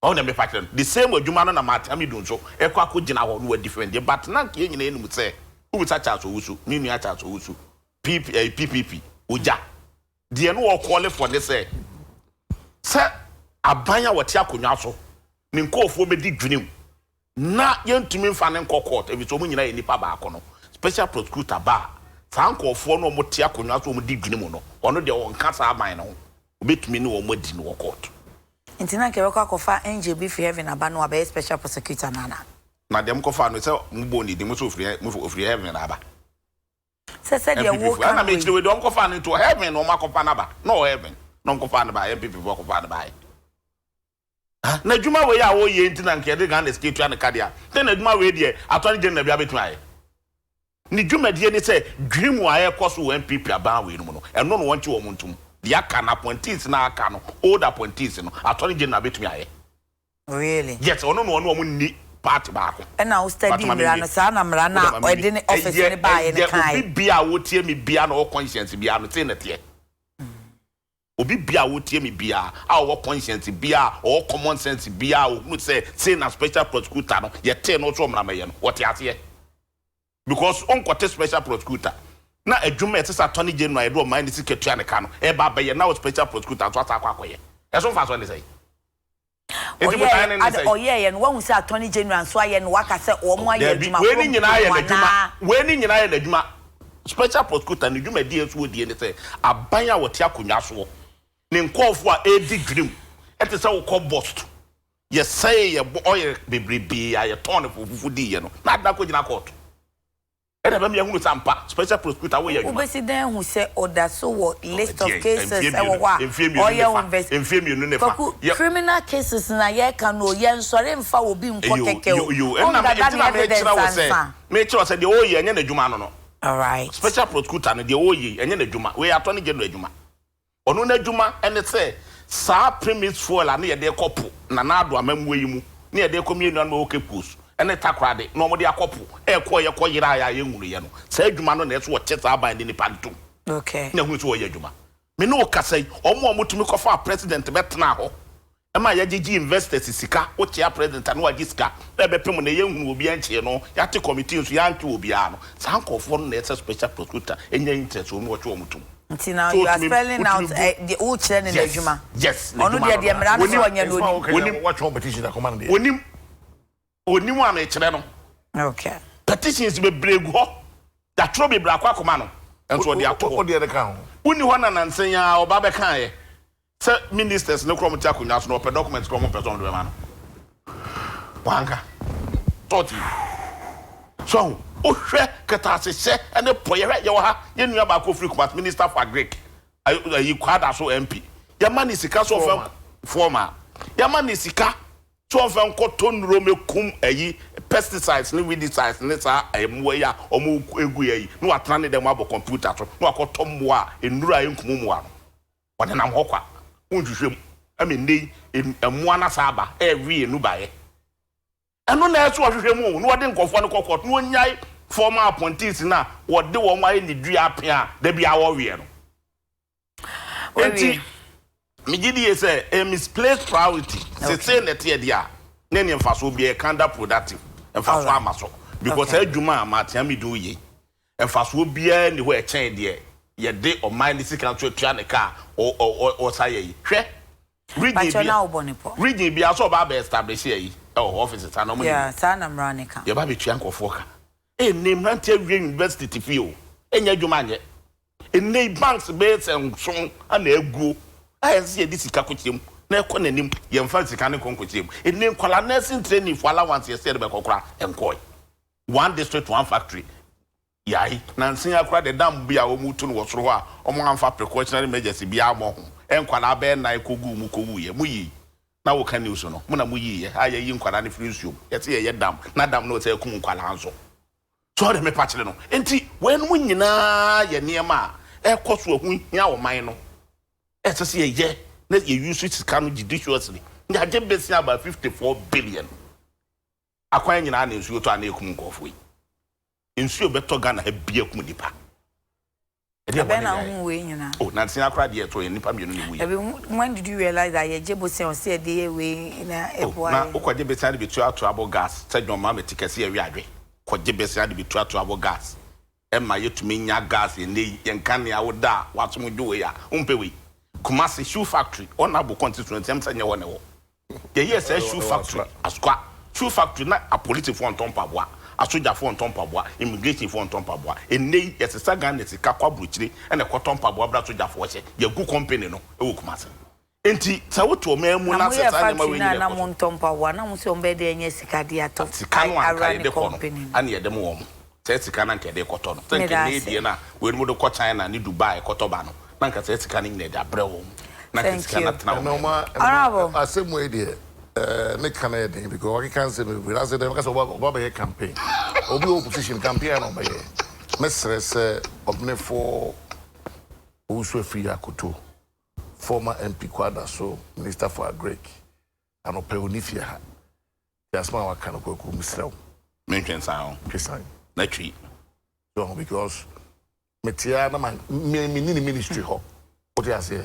Oh, the same way Jumano na Mati, I don't so. Equa could dinner who were different, but not king in would say, who is a child to Usu, Mimi a child to Usu, PPP, Uja. The no quality for they say. Sir, a banya what Yakunaso, Ninko for me did dream. Not young to me fan and court, if it's only in the Pabacono, special prosecutor bar. Sanko for no more Tiakunaso did dream, or no, their own cancer mine on. Bit me no more din or court. Intina Kewaka kofa NJB for heaven abano abe special prosecutor nana. Na dem kofa no say mboni dem so free heaven aba. Say dey work na me we don kofa no to heaven no makofa na ba. No heaven. No kofa na ba MPP for kofa na ba. Na djuma we ya wo ye ntina nke de gan escape to an kadia. Then na djuma we dey Attorney General bia betu aye. Ni djuma de ni say dream wa ye koso MPP aba we no no. Eno no wonchi wo muntum. The can appointees na aka old appointees no Attorney General betumi aye. Really? Yes, ono no ni party back. And now study mrana sa na mrana o de office ni ba ye ne kai. Obi bia wo tie me bia na o conscience bia no te na tie. Obi bia wo tie me bia a o conscience bia o common sense bia o mu say na special prosecutor no ye te no so mra me ye no. What ate? Because on quote special prosecutor na adwuma etisa Attorney General edo mind secretary ne ka no e ba be ye na special prosecutor so atakwa akoye e so fa so ne say Oh yeah, and one say Attorney General so aye no waka say o mo aye adwuma. We ni nyina aye adwuma. We ni nyina aye adwuma. Special prosecutor ni dwuma die so die ne say aban a wote akonwa so. Ne nkofo a edi dream. Ete say wo ko bust. Ye say ye oye bebrebe aye ton fufu di ye no. Na da ko gina court. E da ba me hunu sampa special prosecutor we ye adwuma. President who say order so what list of cases e wo wa. Oye invest. Enfiem ne fa. Criminal cases na ye kan no ye nsore mfa obi nko keke o. On na me tell say the oye enye na adwuma no no. All right. Special prosecutor no the oye enye na adwuma. We Attorney General adwuma. Ono na adwuma ene say sa premise for la na ye de kopo na na ado amamwe yi mu. Na ye de community no okepus. Ene takrade no mo de akopo e ko ye ko yira ya ye ngunu ye no. Sa adwuma no na e so wo cheta aban de ni panto. Okay. Na hu so oye adwuma. Me no kasai omo tumi kofa president betena ho. Ema ya gigi investors sika o chia president anu agi sika e be pem na ye hunu obi anche no ya te committee nso ya anche obi a no san kofo no na special prosecutor enya interest o no wo mutum. Until now you are spelling out the old chain in the juma. Yes. Ono de mra no onya no onim what competition that command there. Onim wan e kire no. Okay. Petitions be bregu ho. Da tro be bra kwa koma no. Enso de ato. O de kan ho. Uni ho na nansen ya oba be kan ye. Se ministers no krom tia kunya so no pe documents krom person do be ma no. Wanga. Toti. So, o hwe keta se se ene poyere ye wo ha ye nua ba ko free commerce minister for agric. Ayi kwada so MP. Ya mani sika so former. Ya mani sika so ofan ko tonro mekum ayi pesticides ni weedicides ni sa emwo ya omo egu yayi no atena ne dem abo computer to no akotom mo a enura enkum mo a no wode nam hokwa unhwehwem ame ndey emmo ana sa aba every enu bae eno na eso hwehwem no wode nkofo ne kokot no nyai former appointees na wode wo mai ni dua apia da bia wo wie no enti Mijidi say a misplaced priority. Say that here dia. Nene mfaso be counterproductive. Mfaso amaso because adwuma amatiami do ye. Mfaso bia ni ho e chen de. Ye de o mind sika to tua ne car o saye. Hwe. Region bia so ba establish here office ta no mo. Yeah, sa na mra ne ka. Ye ba be tua nkofo ka. Name Rantia University TFO. Enya adwuma anye. Nei banks be sen so ana egu. I see this kakuchim na ekọ nanim ye mfa sika ne konkochim ene nkwala nursing training for allowance ye said be kokora enkoy one district one factory yai na nsin akura the dam bia o mutu no wosoro ho a omo amfa precautionary measures bia amo ho enkwala be na ekogu mu kowu ye muyi na wo kan news no mo na muyi ye aye yi nkwala ne free nsuo ye se ye dam na dam no se ekum nkwala anso so de me pachele no enti wen mu nyina ye niema ekoso hu hia wo man no it's a year. Let you use it judiciously. You have just about 54 billion. Acquiring an issue to an ekum coffee. Ensure better gun a beer kumudipa. Oh, Nancy, I cried yet to any pammy. When did you realize that your jebo said the way in a now, what did beside be trouble gas? Said your mamma to see a readry. What did beside be trouble gas? Am I yet to mean your gas in the Yankani? I would die. What's we do here? Umpewi. Kumasi shoe factory honorable constituency am sanya wona wo the yes shoe factory asqua shoe factory na a police for on tompaboa a soldier for on tompaboa immigration for on tompaboa enei yes saga na sika kwa bruchire e na kotompaboa bra soldier for che ye gu company no e wo Kumasi enti sa woto mamu na se sa nyama we na mo tompaboa na mo se ombe de enye sika dia to sika no an de company ani ye dem wo mo se sika na nke de koto no se nke ne die na we mo de ko China ni Dubai kotoba no nanka se sika ni ne da brewo na sika na tena no ma asemu e de ne kana de because we can say we as them because oba be campaign obi opposition campaign no be mesre se obne for usu free akoto former MP Kwada so minister for agric and opeonifia ha yasma wa kana Kweku misrew mention sound pesan na twi so because metia na man mini ministry ho what you say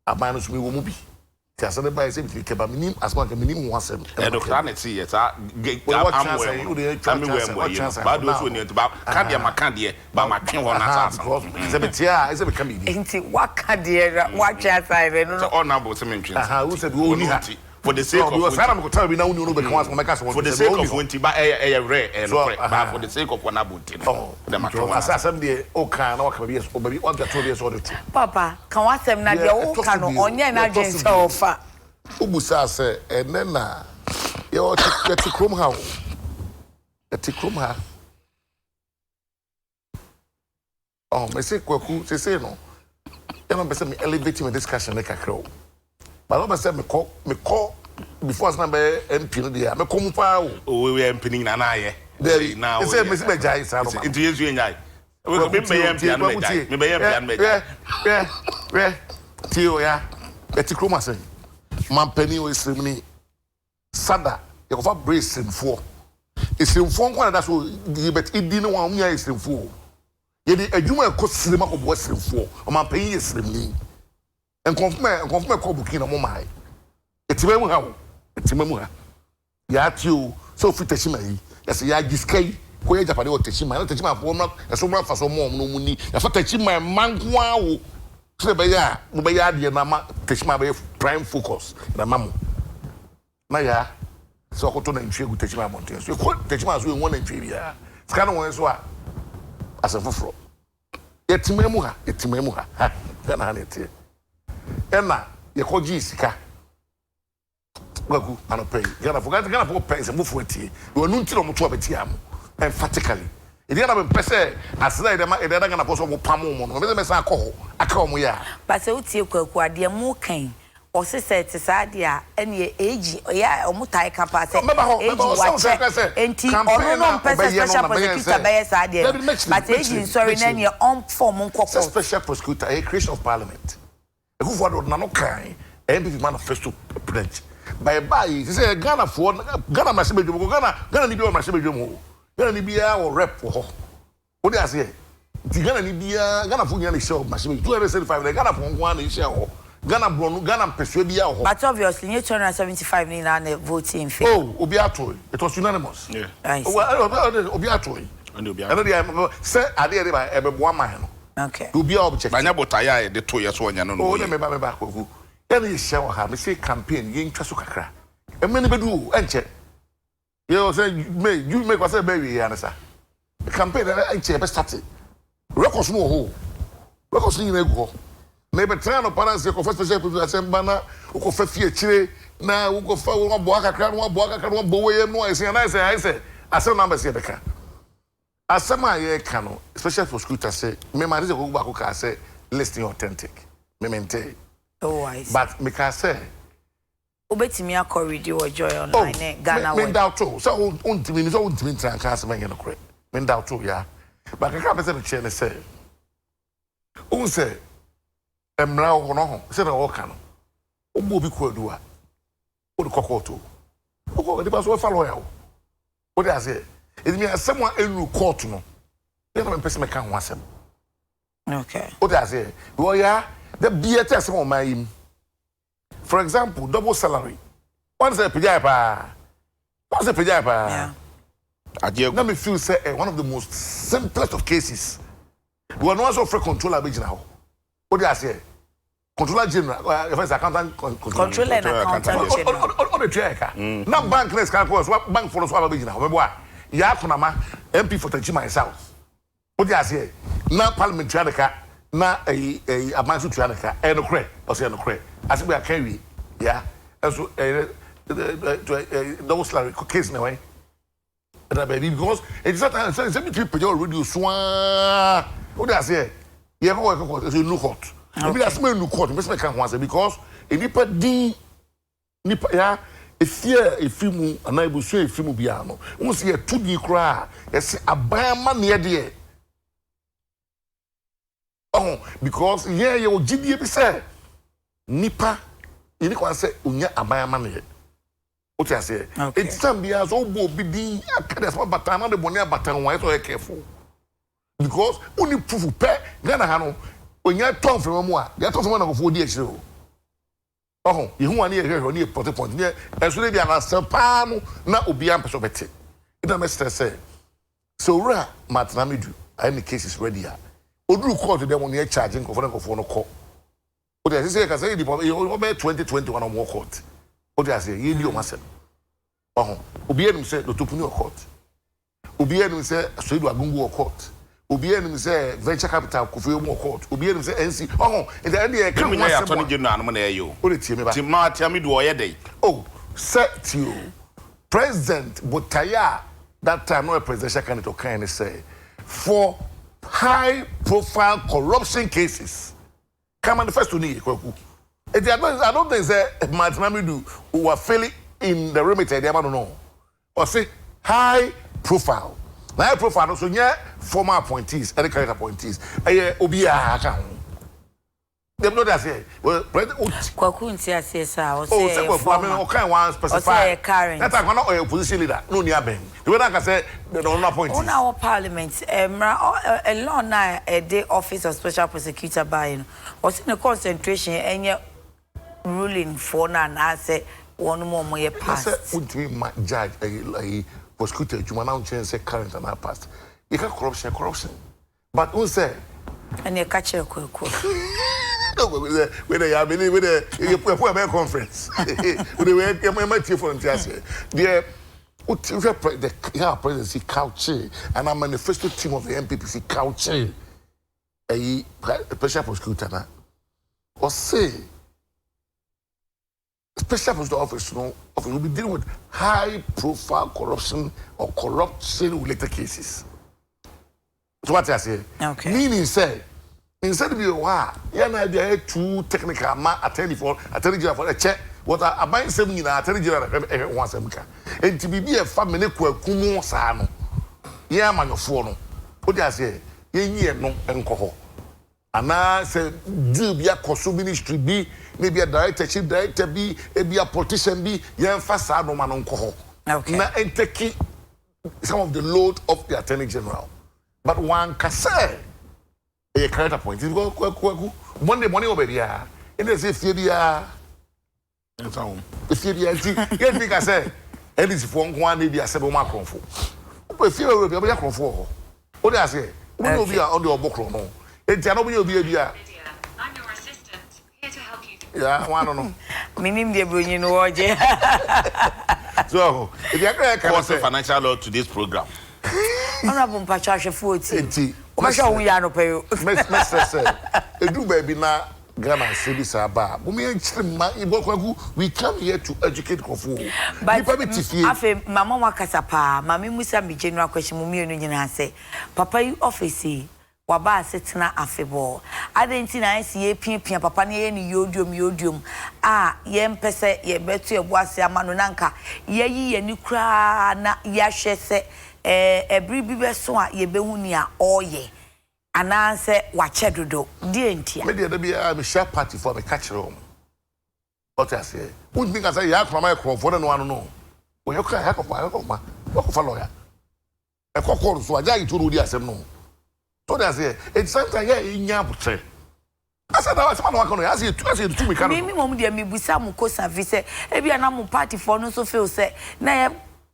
abanu so me wo mu bi ti asa de buy say bi ke ba minim asma ke minim ho asem e do kra na ti ye ta ba do so ni ba ka de ma ka de ba ma twen ho na sa say metia say be come bi enti waka de wa twa sai be no so honorable say me twen who said we only ha for the sake of for the sake of Winti, but a rare and for the sake of one abunti. Oh, the matter assassin, the Okan or Cabias, or maybe what the 2 years old. Papa, can watch them not your can on your agent so far. Ubusa say, and then you're at the Crum House. At the Crum House. Oh, I say, Kweku, say no. You know, me elevating a discussion like a crow. But I said, me call before number MP there. Me come power. Oh, we are imping an eye. There now. It's a Miss Majai. Into you and I. We could be MP and yeah. Tio, yeah. Betty Kruma say, Man Penny was slimly. Sada, you have a brace in 4. It's in 4 that's what you bet it didn't want me. Is in 4. Yedi adwuma ko sirima ko bo sirifo o man pan ye sirimni en konfirm ko bukina mo mai etimemu ha ya tiu so fitachima yi yase ya giskai ko ye japade o tachima na tachima fo no eso mra fa so mo no muni ya fa tachima manko awo se be ya mo be ya de na ma tachima be prime focus na mamu na ya so ko to na ntwe gu tachima monte so ko tachima so e won na ntwe bia ska no won so a asafofro etimemu ha kana ha netie ena ye koji sika Kweku anopay gana for pay se mufu etie we nu ntiro moto abeti am emphatically e dey na be pese asena ide ma ide da gana poso mo pam mo no me se akọ aka mo ya ba se utie Kweku ade mu kan o se set saade a ene age ya o mutai kapa se age wache enti ono no pese special prosecutor be saade but age sorry na ne on form nkoko special prosecutor a creation of parliament e who for na no kan MPP manifesto pledge by say Ghana for Ghana masebedwom Ghana ni bi o masebedwom Ghana ni bia o rep ho o dey say Ghana ni bia Ghana for nya ni show masebedwom 275 Ghana for nko na issue ho Ghana bronu Ghana pesue bia ho but obviously 275 ni na voting in favor. Oh obi atoy it was unanimous yeah obi atoy and obi say ade dey ba ebeboa man no okay obi a object banya botaya de to yeso onya no oh me ba Kweku any show ha me say campaign yin twa so kakra e me ne bedu enche you say you make us say baby anasa campaign enche be start records no ho records ni na egu na be try no parents ko first special assembly na ko fa fie chire na ko fa wo bo akakra no bo we no ese na ese asem number se be ka asem aye ka no special prosecutor say me ma dey ko gba ko ka say listing authentic me maintain. Oh, I see. But me can say obetimi akọridi o joy online Ghana we doubt too so untimi tran kan se men no correct men doubt too ya but ka person the chair say un say emra ho no ho say na wo ka no obo bi ko adu a o de kokoto o ko de ba so fa lawyer o de say it mean someone enu court no dey na person me kan ho asem okay o de say wo ya the BTS on my for example double salary one say pijapa yeah Adekye let me feel say one of the most simplest of cases we are not so for controller be now what they say controller general first accountant controller and accountant general on the check na bank next can go so bank for so be now me boy ya konama MP for Tachi myself what they say na parliamentary na amansu tuanaka no kre o say no kre as we can we yeah so double salary case na way that baby because it's not say me people already so what they say yeah go say no court maybe that's me no court me say can ho say because enipa din nipa ya efimu ana ibusu efimu bia no won say to di kra yes abama ne de oh because yeah you gidie bi say nipa ini kwa say unya abayama ne o ti ase it's time bia so bo bi din akade so batana de boni abatan wa so careful because uni proof pe Ghana ha no onya ton from mu a ya ton from na go for di akire oh ye hu ani ye hwe ni point point ne eso le bia na sepa no na obi am peso bete ina me stress so ra matna medu any cases ready ya oduru court dem on here charging for no call o dey say ka say the 2021 on more court What do I say? You do myself. Oh, Obianim said the Tupuni court. Obianim said Sweden Agungu court. Obianim said venture capital Kofi court. Obianim said NC. Oh, in the end, I can't say Attorney General. I'm gonna you. What did you mean? Tell me do I day? Oh, set you. President Botaya that time no presidential candidate can say for high profile corruption cases. Come manifest to me, Kweku. I don't think that Martinamidu who are failing in the remit, I don't know. Or say high profile. High profile, so yeah, former appointees, any current appointees. Obia account. They know that say, well, Kweku ntia say sa, o say former, okay, one specify. That's why not a opposition leader, no near Ben. The way I can say, they don't appoint. On our parliament, a law now, a day office of special prosecutor buying, was in a concentration and yet ruling for now, and I say, one more year past. Would be my judge, a prosecutor, you want to say current and past. You can corruption. But who say? And you catch a Kweku. With a conference. With the for the presidency couch and a manifesto team of the MPPC couch a special prosecutor or say special prosecutor office will be dealing with high profile corruption or corruption related cases. So what I say? Okay. Meaning say instead of you are too technical attorney general for a check what I buy some in attorney general once a week. And to be a family Kweku sano. Yeah, man, your phone. What do I say? Ye no alcohol. And I say, do be a consul ministry be, maybe a director, chief director be a politician be, young fasano man alcohol. Okay. Now, and take some of the load of the attorney general. But one can say, a character point. If you go, Monday morning over here, and they say, Fedia. If you think I say, and it's for one, maybe a 7 mark on 4. But if you will be a control, what I say, we will be on your book. No, and Jano will be a I'm your assistant, here to help you. yeah, I don't know. Meaning the bringing word. So, if you can say financial law to this program. Honorable Patricia 40. Let's we are no pay. say, a do baby now. Ghana service aba. We come here to educate Kofu. But afe mama wakasa pa, mama musa mi general question mu mienu nyina say, papa you office waba asetena afebo. Adenti na nsi ye pia papa na ye ni yodium ye mpese ye betu ye boase amano nanka ye yi ye ni kra na ya hwe se ebri bi beso a ye behu ni a oye. Ananse wache dodo die ntia me dey be a share party for the catch room. What I say wouldn't think I say ya kwa my for no one no when you can help for lawyer e kokoro so aja ituru di asem no so that say it's sometimes here inya butre asa na wase ma no no asa tu me kan me mom dey me busa mu ko service e bia na mu party for no so feel say na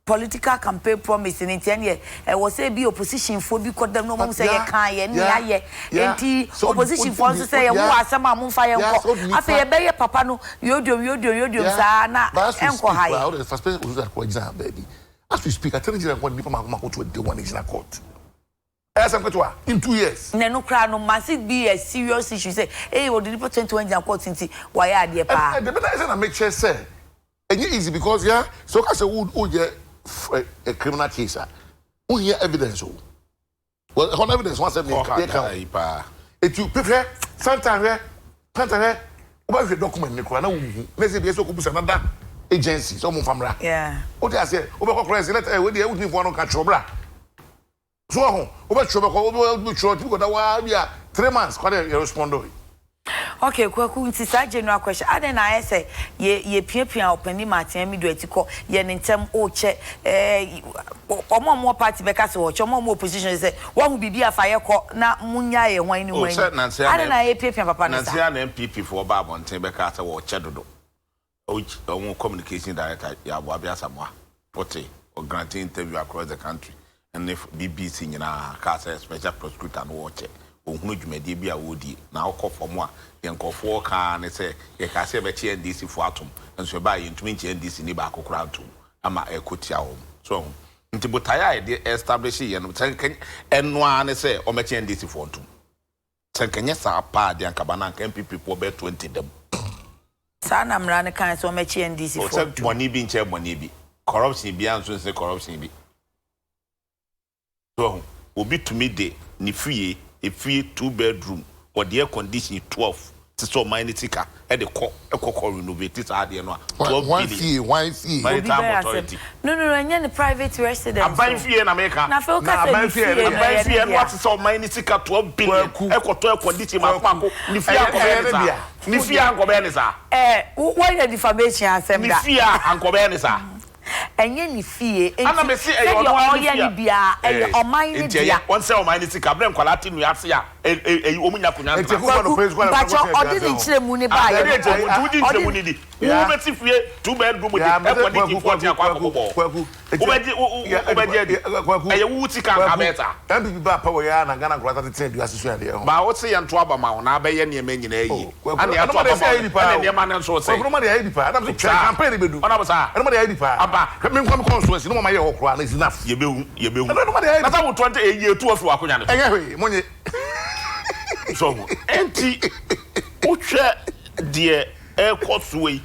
political campaign promise in India was say be opposition for be called them no mom say ye kan ye na ye enti opposition for say ye wo asema mum fa ye nko afa ye be ye papa no yodium sa na enko ha ye the first person who that exam baby as we speak I tell you when people ma go to the one in court in 2 years na no kra no must be a serious issue say eh we deliver 21 in court nti why are pa the better is na make sure say and easy because yeah so ka say who a criminal case. Who hear evidence? Well, on evidence once if you prefer sometimes about the document, let's say yes, another agency, someone from yeah. What I say, over president, with the only one control. So, over trouble, 3 months, quite a respond. Okay, Kweku nti sa general question. Aden na say ye pia opani Martin mi do etiko ye ntem o che omo party beka se wo che omo opposition say wo hu bibi afa ye ko na munya ye hwan ni hwan. Aden na ye pia papa na sa. Na MPP for ba bonten beka se wo che dodo. O communication director ya bo abia samwa. Ote o granting interview across the country and if BBC nyina ka say special prosecutor no wo che ohunu dwumadi bi a wodi na akọ fom a yenkofo ka ne se ye ka se be che NDC fo atom enso ba ye ntumi che NDC ni ba akokora atom ama ekotia wo so nti botaya e de establish ye no tenken enwa ne se o me che NDC fo atom tenkenye sa pa de ankaba na MPP po be 20 dem sa na mra ne kan so o me che NDC fo o se money bi nche money bi corruption bi anso se corruption bi so obi tumi de ni fie a free 2-bedroom or the air condition 12 to so mine tika at the co renovate this idea no 12 one fee maritime authority no any the private residence I'm buying fee in America na feel ka say I'm buying fee and what so mine tika 12 billion e air condition ma ko ni fee anko ni fee anko be ni sa why the defamation asem da ni fee anko be ni sa enye ni fie ana me see e oya ni bia e o man ni dia won say o man ni tika bre nkwalati nu ase a omunya kunya enti ko no praise kwa odi ni chire mu ni ba ye odi ni chire mu ni di wo beti fie 2-bedroom di e ko di 40 akwa akoko Kweku obeje e wu tika ka beta MPP ba pa wo ya na Ghana nkwata tete du asesu ade ho ba wo se ye nto aba ma wo na abaye ne ema nyina yi ana ya to aba ma ne ma ne so se ko ma de ayi pa na so campaign bedu ona bo sa na ma de ayi pa aba me nkwa me constituency no ma ye ho kro na is enough ye behu na sa wo 20 ye tu afi akonya ne enye hwe monye so enti utwe de ekosuwe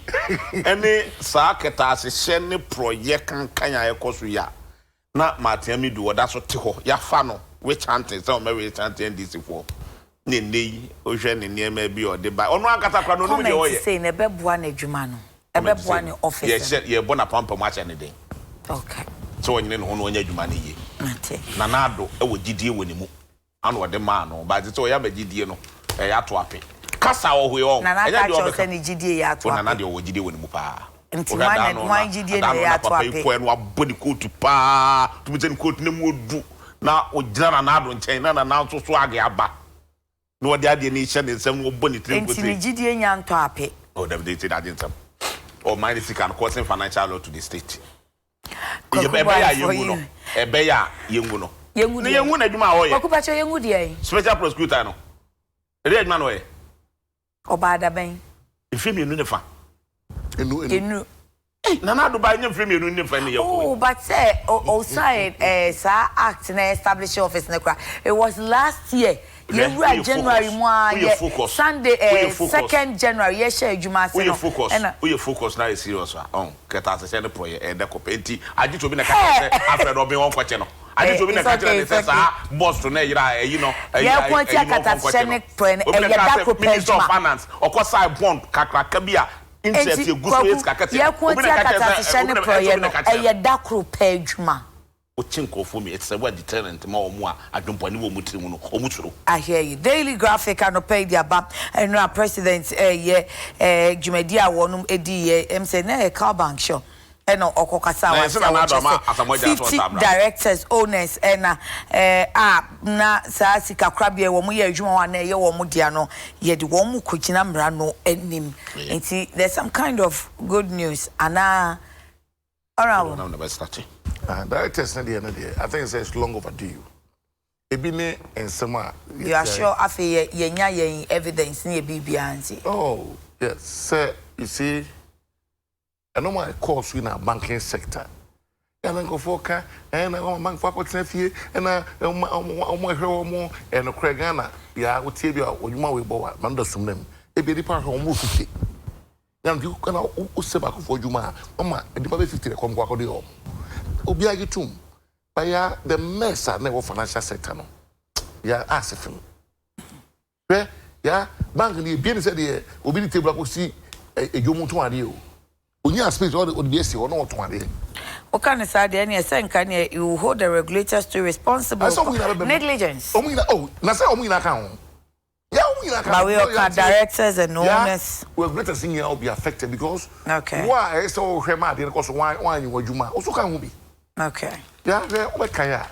ene sa keta asehye ne project kankan ya ekosu ya na matiami du oda so te ho ya fa no we chanting so me we chanting NDC for ne nei o hwe ne niema bi o de ba ono akata kwa no no de oye say ne beboa na adwuma no beboa ne office ye bona pampa ma cha ne den okay so onyine no no onya adwuma ne ye mate na nado e wo gidie woni mu ano de ma no ba je so ya ba gidie no e ya to ape kasa wo hwe on na na ka cho ni gidie ya to na de wo gidie woni mu pa nti wan gidie na ya to ape ko en wa body coat pa tu bi coat ne mu odu na o gina na ado nchen na na so so age aba no wo de ade ni hye ne nsem wo body trim ko nti ni gidie nya nto ape oh dem dey say that nsem or mind if you can causing financial loss to the state ye be ya yengu no e be ya yengu no yengu na adwuma ho ye Kwaku cho yengu de special prosecutor no e adwuma no ye obada ben ifimi enu ne fa enu na na do ba nya ifimi enu ne fa ne ye ko oh but say outside sa act na establish office na kwa it was last year January Sunday 2nd January ye share adwuma se no we focus na serious on keta se ne project e de ko penti agi to bi na ka se afred obi won kwache no agi to bi na ka se sa boss to na yira e yi no ya kwati akata se ne project e da ko Minister of Finance okosa bond kakraka bi a interest e guso yes kakati ya kwati akata se ne project no e da ko adwuma Ochinkofo me it's a word deterrent ma omo a adwompani wo mutiri mu no omuturo I hear you. Daily Graphic and pay their back and no president Jumedi a wonum edi say na car bank show eno okokasa wa 50 directors owners na sa sika krabia wo mu ye adwuma wa na ye wo mu dia no ye de wo mu kogina mra no anim enti there's some kind of good news ana alright now never starting directors na there I think it's long overdue ebine ensema you are sure afi ye nya ye evidence ni e bibia anti oh yes sir you see a normal course in a banking sector and go for car and bank for fie and omo and Ghana ya wotie bia odwuma we bowa man do sum nem e bi ripa omo 50 yan di kana o se ba ko for odwuma o ma dipa be 50 kom kwa ko de o obi agitum but ya the mess na the financial sector no ya asifim be ya bank ni bi ni say de obi ni table ko si ejomu to ade o onya space o de bi si o no to ade o kan say de na say nkan you hold the regulators to responsible for negligence oh na say omu ina kan yeah omu ina kan but we are directors and owners we regulators in here will be affected because okay why so hwema de ko so why you adwuma o so kan hu bi okay yeah we kan ya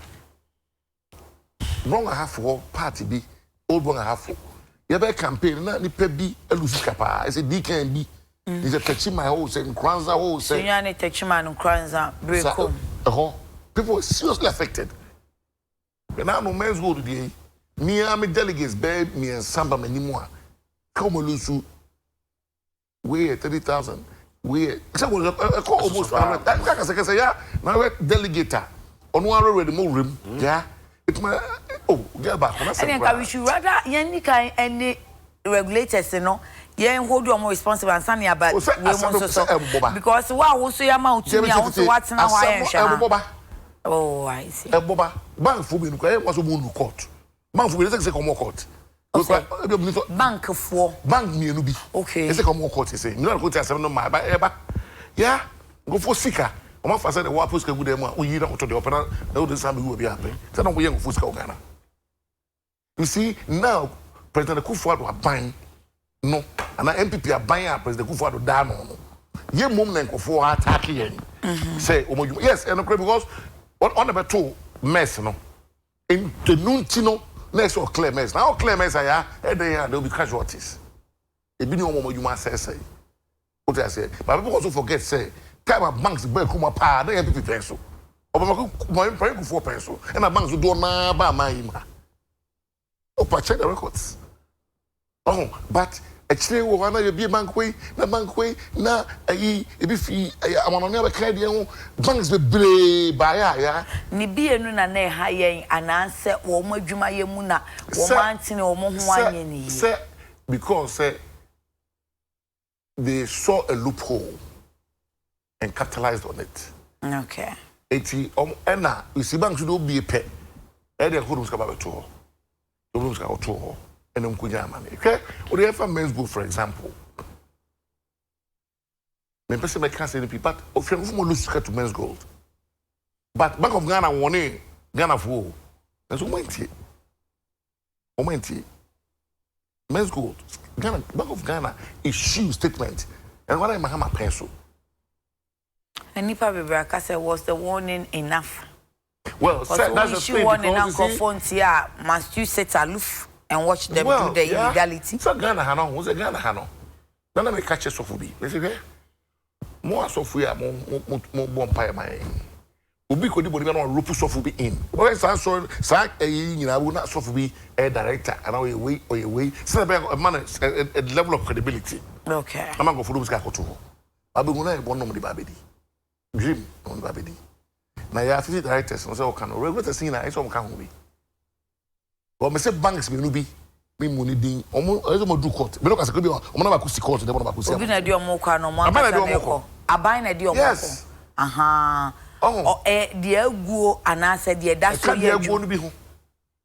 wrong half for party bi old one half you be campaign na nipa bi elusi kapa I say DKN bi is a touch my whole say Kwanza whole say you need touch man Kwanza break people are seriously affected and now no men's go to the Me am delegates bed me and samba anymore. Come on, we 30,000. We almost now delegator on one already more room. Yeah. It's my get back. I think we should rather any regulators, you know. Yeah, hold you more responsible and sunny about because what also your amount to me also what's now oh, I see. Boba, bank for me, was a moon court. Bank for me, let's say come court. Bank for bank me no be. Okay. Let's say come court, say. You know, go to 7 no my but yeah, go for Sika. I'm not saying the war post good them. We don't to the open. No, this time will be happy. So don't we young for Ghana. You see, now President Kufuor was buying. No, and the MPP are buying up President Kufuor down on. Ye moment Kufuor attacking. Say, yes, and because on number 2 mess, no. In the noon, next or clear mess. Now clear mess, there will be casualties. It be no more you must say. What I say, but people also forget say. Time of banks be come pa na MPP pencil. Obama my pray for pencil. And the banks do na ba my. Opa check the records. Oh, but actually we wanna you be bank way na e be fee amano na be credit banks be bre ba ya. Ni bi enu na na ha yen ananse wo mo adwuma ye mu na wo mantine wo mo ho anye ni. Say because they saw a loophole and capitalized on it. Okay. Eti ena you see banks do be a pet. E dey hold us about to. The rooms go to and kunya man. Okay? Or the ever men's book for example. Me person make can't say people but of you lose to men's gold. But Bank of Ghana won Ghana for. That's moment. Men's gold. Ghana Bank of Ghana issue statement. And what I Mahama pencil. And Nipa Bebraka said, was the warning enough? Well, that's the thing. Must you sit aloof and watch them do the illegality? So Ghana Hano, who's a Ghana Hano? None of me catches of me. Let's say, more software, more bonfire, my. Ubi could be on Rupus of be in. Well, so sack I will not soft be a director and our way or your way. So a man a level of credibility. Okay. I'm going for Lubis Gakoto. I'll be going to one of the baby. Dream on baby. Now you have 50 directors and so can regulate scene I saw can be. But me say banks me no be me money din omo do court. Me look as could be omo na ba kusi court dem na ba kusi. Obi na di omo kwa no mo aka. Aban na di omo. Yes. Aha. Oh di aguo anase di da so ye aguo no bi ho.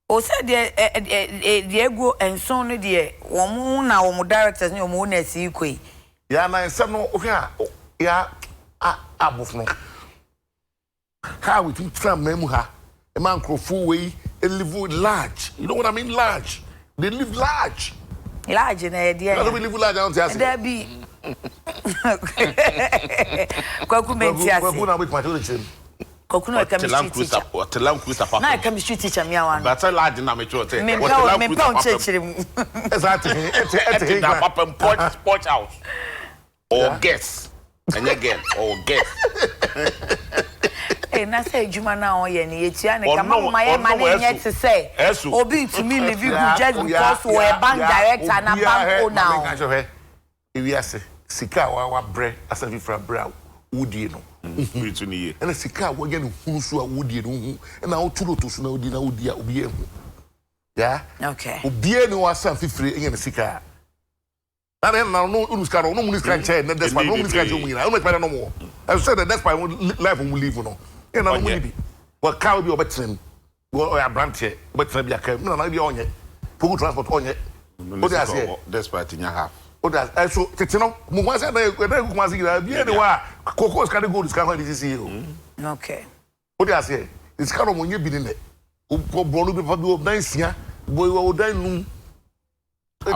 O say di aguo enson no di omo na omo directors ni omo na si kwei. Ya na ensem no o hwe ya abofno. How we think from Memuha, a man crowful way, and live large. You know what I mean? Large. They live large. Large in the idea. I don't live large down there. There be Kweku Mentia. Kweku na with my children. Kweku na chemistry teacher. What the lamb cruise apart. Na chemistry teacher me awan. But I large na me chote. Me pound chechire mu. Exactly. It's na papa porch house. Or guess. And again, or guess. Na say Ejuma na o ye ni etia ne kama my man yet to say obi to me live good just because we a bank director na bank owner if you say sika wa bre asafi fra bra wudie no to ni ye na sika wa ye no hunsu a wudie no hu na o tulo to so na odi na odi a obi ehu ya okay obi ni wa san fifire enye na sika na no unu sika no mu sika nche na despite no mu sika nche mu ina no me no mo I said that despite life we live no e na mo ni what car be obetrem or ya branche obetrem bia ka na be onye public transport onye o dey say despite in your half o dey so tete no mo wan say na ku wan say bia ni wa kokos ka dey go discount on this year okay o dey say this car mo nye bi ni ne o bro no be fa bi o dan sia boy o dan num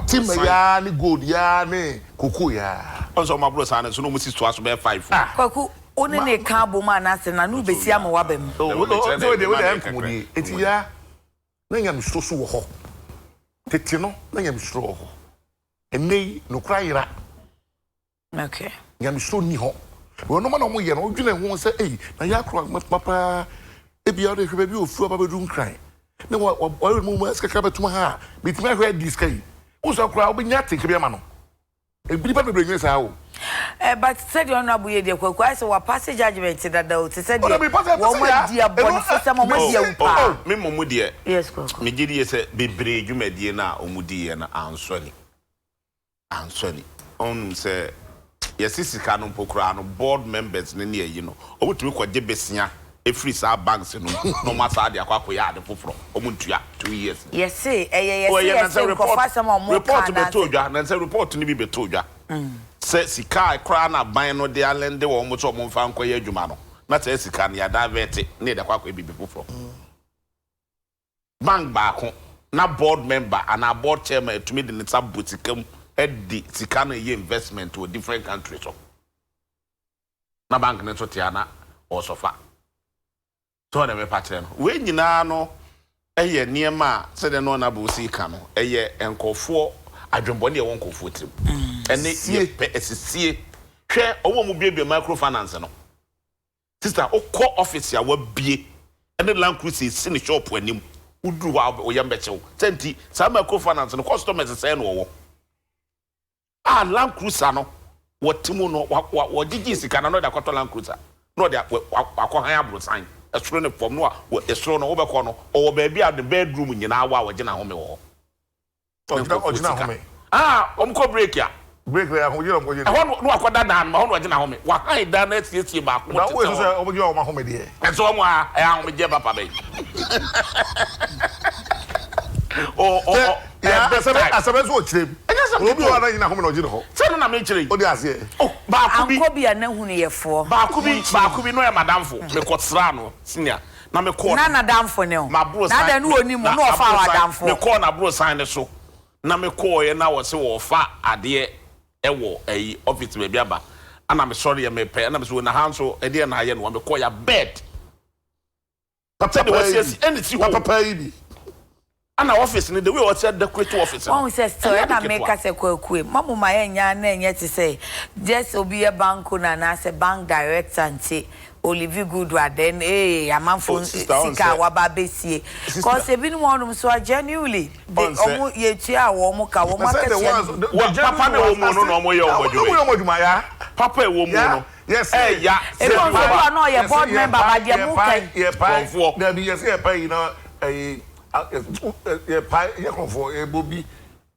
team ya ni gold ya ni koko ya also my bro say so no mo si to aso be 5 Kweku one ne ka bo ma na se na no besi am wa bam so dey we dey komodi eti ya na nyam so wo ho tete no na nyam so wo ho enei no kra yira okay nyam so ni ho we no ma no mo ye no dwene ho se na ya kro papa e bia de hwe ba bi ofu aba bedum kran ne wa mu skaka betuma ha bituma hwe diskai wo so kra obenya take be ma no ebiri pa bebre nyesa wo but said you no abuye de Kweku I say wa pass judgment that o te said wo ma dia boni system mo dia upa me mo de yes Kweku me gidi say bebre dwumadie na omudie na ansoni on say yesisika no pokura no board members ne ne yi no obutumi kwaje besia efree sa banks no masa de akwakoya ade foforo omuntua 2 years yes say yes ko fa some mo report beto dwa na say report ni bi beto dwa say sika kra na ban no de alende wo mo so mo mfa nkoya adwuma no na say sika na ya divert ne de akwakoya bi foforo bank baako na board member and a board chairman etumi de nsa butikam edi sika na ye investment to different countries so na bank ne so tiana o sofa so na me patre no we nyina no eye niema se de no na bo sika no eye enkofo adwonbo ne won kofo trim ene ye pe esisie hwe owo mu biebie microfinance no sister okọ office ya wa bie ene land cruise si ne shop anim udru wa oyambechew senti sa microfinance no customers say no wo land cruiser no watimu no wa gigi sika na no da kwato land cruiser no da akwa han abrosan esoro ne form no esoro no wo be ko no o ba bia the bedroom nyina wa wa gina home wo ogina home omko break ya ho gina ko gina no akoda dan ma ho gina home wa han dan na tie ba ko na wo so say omo gina home de enso mo home je ba pa be ya asabe so kirem obi wa na nyina home na ogina ho se na me kire o di ase ba ku bi anko bia na hunu ye fo ba ku bi no e madamfo me kotra no senior na me call na damfo ne o na da no oni mu no ofa wa damfo me call na bro sign ne so na me call ye na wo se wo fa ade e wo ayi office be bia ba ana me sorry ye me pe na me so na hanso e de na ye no me call ya bed papa de was yes anything papa yi bi ana office ni the way what decorate office no say so na make us Kweku mamu ma enya na enye ti say just obi e bank na say bank director nti Olivier Goodwa then amanfo sika wa ba besie cause ebi no one so genuinely omo ye tua wo mo ka wo market papa na wo mu no omo ye omo dwuma ya papa e wo mu no yes ya e no no ye board member ba dia mu kan ye pa na bi yes ye pa you know ye pa ye konfo e bobi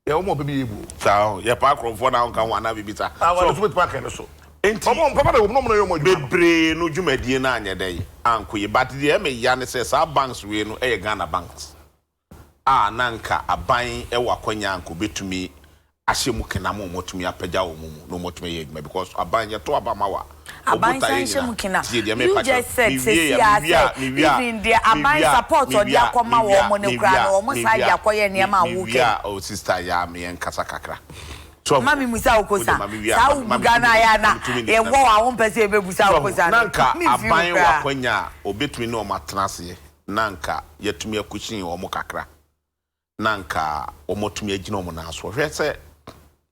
ye omo bebi ebu sao ye pa konfo na nka wa na bibita so so pa kan so papa da wo no yo mo bebre no dwumadie na anya dai anko ye but the me ya ne say sa banks we no e Ghana banks nanka aban e wakwanya anko betumi ahyemu kena mo motumi apagya wo mu no motumi ye dwuma because aban ye to abama wa aban sanhyemu kena you just said say even the aban support or dia koma wo mo ne kura no mo sa ya koye niam a wo ke o sister ya me nkasa kakra mami musa okosa sa ugana ya na e wo a won pese be busa okosa nanka aban wakwanya obetumi no matrase nanka yetumi akuchin wo mo kakra nanka omotumi agina wo na so hwe se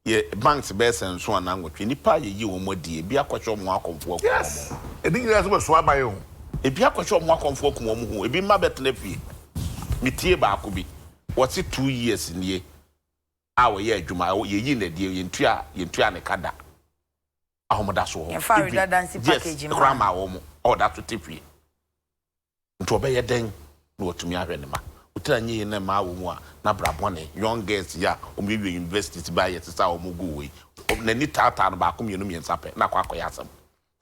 ye banks be senso anangotwe nipa ye yi wo modie bi akwahwe mo akomfo akom yes edi nyira so so abaye ho ebi akwahwe mo akomfo akom mo ho ebi ma betena fie mitie ba akobi what 2 years nie awo ye adwuma ye yi na die yentua ne kada ahomoda so ho fa redundancy package ma grama wo mo order to tepie nto be ye den na otumi ahwe ne ma utanyi ne ma wo mu a na brabone young girls ya omiwe university ba ye tsa wo mu go we na ni tata no ba kom yenu miensa pe na kwa akoya asem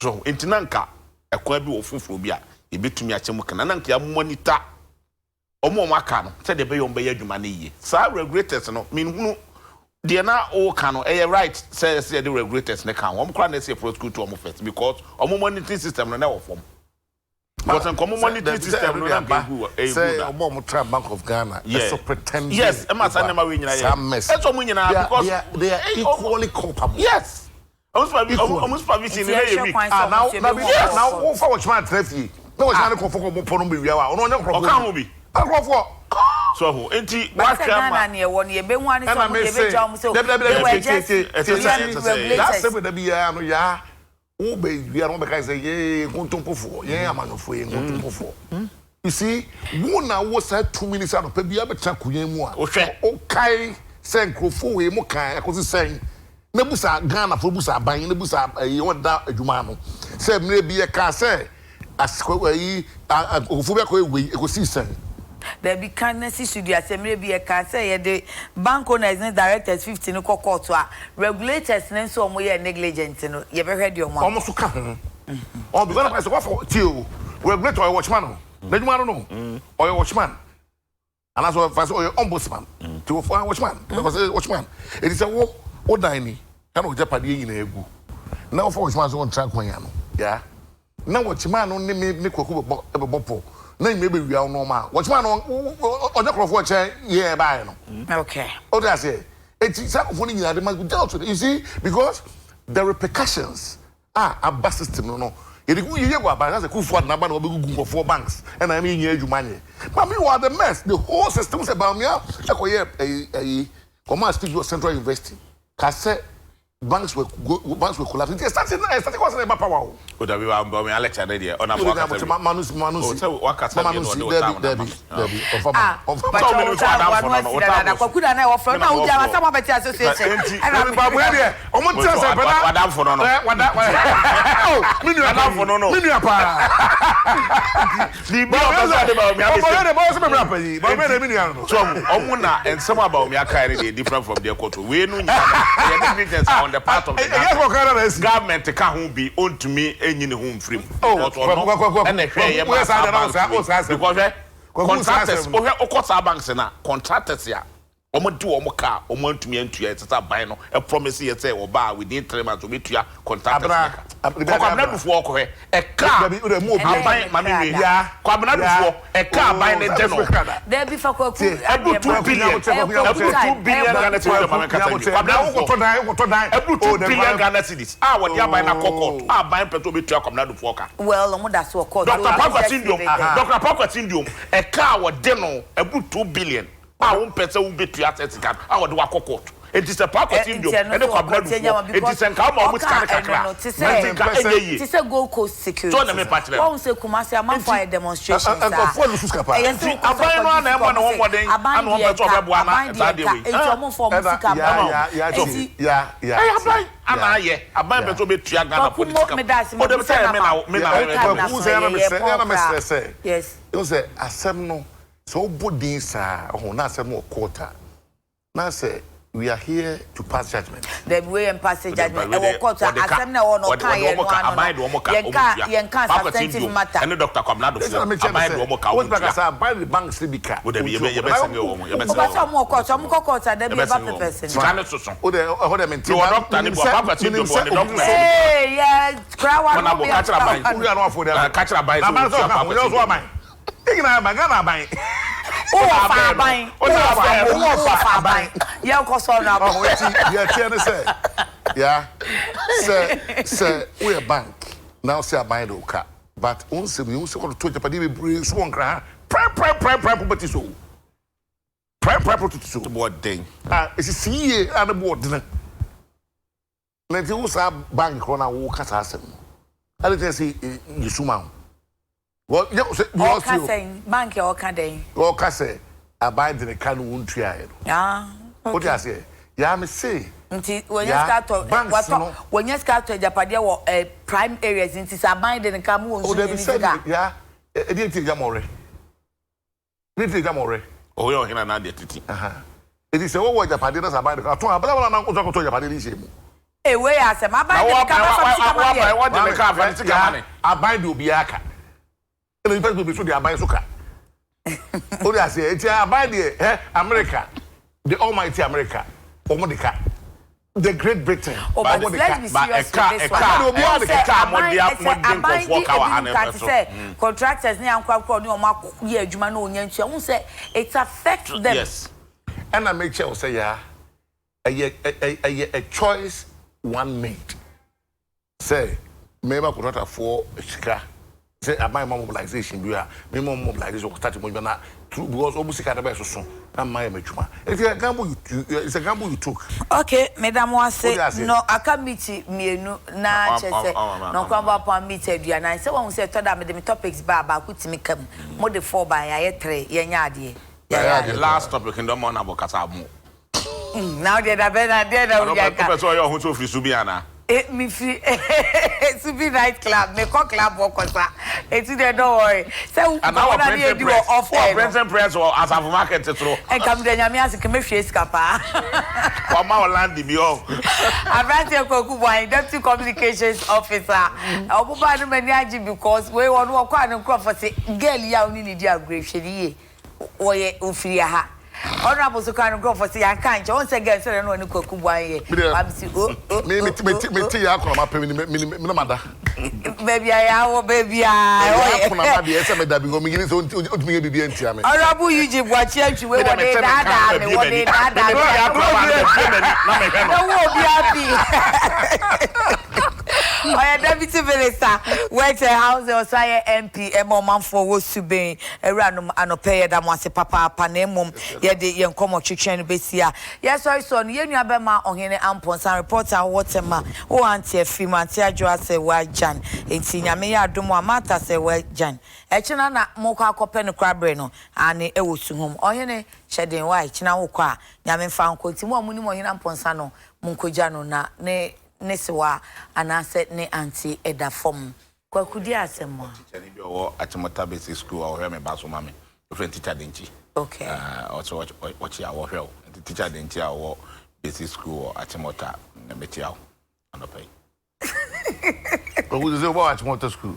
so entinanka ekwa bi wo foforo bi a ebetumi akyem kana nanka ya monitor omo aka no se de be yom be ya adwuma na yiye sa regulators no minhunu de na o ka no right say the regulators ne kan won kra na say prosecute omo first because omo monitoring system no na wo form but en komo monitoring system no na be say omo try Bank of Ghana so pretend yes e ma sa na ma we nyina ye so mo nyina because they are equally culpable yes almost permission in the week now wo fa wo chama traffic na wo chama ko foko mo pono be wiawa ono nya krofo o kan ho bi akrofo so ho enti wa kwa ma na ne wo ne ye be hu ani so mo ye be jam so that's the be ya no ya wo be wia no be kai say ye kontompofo ye amanofo ye kontompofo You see, one hour said 2 minutes out of Pebby Abachakuya. Okay, send Crofo, Mokai, I was saying. Nebusa Ghana for Busa buying Nebusa, you want that Jumano. Said maybe a car say, as Squaway, we could see saying. There be kindness studio as maybe a car say the bank owners and directors 15 court to regulators and so we are negligent. You ever heard your mom? Almost to come. Oh, because I saw till regulator or watchman. Then you want to know, or your watchman. And that's what I saw your ombudsman to a watchman. Because watchman. It is a walk or dining. I know Japanese in a goo. Now for watchman's own track when yeah. Now watchman only made me cook a boppo. Then maybe we are normal. Watchman on the crop watch, yeah, by no. Okay. Oh, that's it. It's something that must be dealt with. You see, because the repercussions are a bus system, no. You go about that's a cool for number of 4 banks, and I mean, you money. But meanwhile, the mess, the whole system is about me. I command speak your central university. Cassette banks will collapse. It's starting to be power. But we are going to lecture there on a Manus. So, what can I Debbie. on the part of the government can't be owned to me in home free. Oh, and because contractors, of course, our banks and contractors here. Omo do omo car, omo to me and to you, it's a buy no, a promise here say or bar within 3 months to meet to your contractors. Not before a car, buying money, yeah, a car buying a general. There be for 2 billion, 2 billion Ghana cedis. Ah, what you are buying a cocoa, ah, buying petrol to your command walker. Well, that's what called Dr. Papa Syndrome, a car or deno, a 2 billion. I won't pay so bit to your set. I would walk a court. It is a park of India and a command. It is a come on with Canada. It's a Gold Coast security. Don't let me patch them. Won't say Kumasi, I'm for a demonstration. I'm buying one and one more day. I'm one better of a one. It's almost for Musica. Yeah. I buy better to be Ghana. Put me that's what I'm saying. Yes. You say, a seminal. So body sir, or not some more quarter. Now say we are here to pass judgment. The way and pass judgment. I will quarter. I said no one or substantive matter. And the doctor come now. I buy the bank Sibika. Would there be a better some more quarter? Some quarter. There be a person. Hey, yeah, crowd. Catch a bite. Yeah, sir, we are bank now. Say I buy the car, but once we also got to Japan, we bring one grand property so. Property so. What thing? It's a CA and a board dinner. Let you also bank on our walk as I didn't say you soon. Well, you saying bank or can or Casse, I buy the can won't try. Yeah, what I say? Yeah, I say. When you start to when you start to Japadia or prime areas, it is a bind and come on. Yeah, it didn't take them already. Oh, you're in an idea. It is a word Japadians are buying the car. But I want to go to Japanese. Hey, where I said, I buy the Biaka. The people be so they are buying sugar. Oh, they say it's buy the America, the Almighty America, Omodica, the Great Britain. Oh, but let's be serious with this one. Contractors now it affects them. Yes, and I make sure say yeah, a choice one made. Say, maybe I could not afford a chica. say my mobilization we are me mobilization start mo na true because obusi ka na so na my metuma it's a gamble you took. Okay, madam was say no aka meet mienu na chese no kwamba pa meet aduana say won say to da me the topics ba kutimi kam mo de 4 by ya 3 ye nya ade the last topic in the morning about Kasamu. Now they are better there we are ka so your hoto free subiana me free Subi night club me call club okosa eti dey don't worry say na dey do off present press or as of market through and come dey nyame asike me hwe skapa for ma land bi o Adekye Kweku Boahen deputy communications officer obuba no mani agi because we won wo kwa no crop for say girl ya oni ni dia grave hwe ye ofiri ha honorable so kind of go for say I can't on say girl say no ni Kweku Boahen am si me ti ya akọ ma pe me mada baby I baby I akọ na be say me da bi go me gini so otumi bibi entia me honorable Eugene Boakye antwi we won dey dada me won dey dada no wo bi happy Oya deputy minister works a house or say MP man for wo suben eranum anope da mo ase papa na emom ye de ye nkomo twetwen besia yes so no ye nua be ma ohene amponsan reporter whatema o anti afim anti adwo ase wa jan enti nyame ya adomo amata se wa jan echina na moko akope no krabre no ane ewosu hom ohene hyeden wa echina wo kwa nyame fa nkonti mo amuni mo ohene amponsan no munkoja no na Nesewa anase ne anti eda form Kweku di asemo teacher ni bi o Atimota basic school o hwe me ba so mame different teacher denchi okay also watch ya wo hwe o teacher denchi a wo basic school o Atimota na beti awo anopai Kweku dey about Atimota school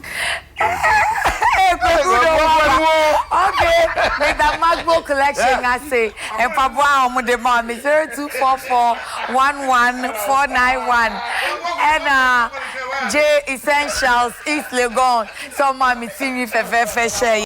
okay with the MacBook collection I say and papa omo de ma me 0244114191 and J Essentials East Legon so ma me TV fe share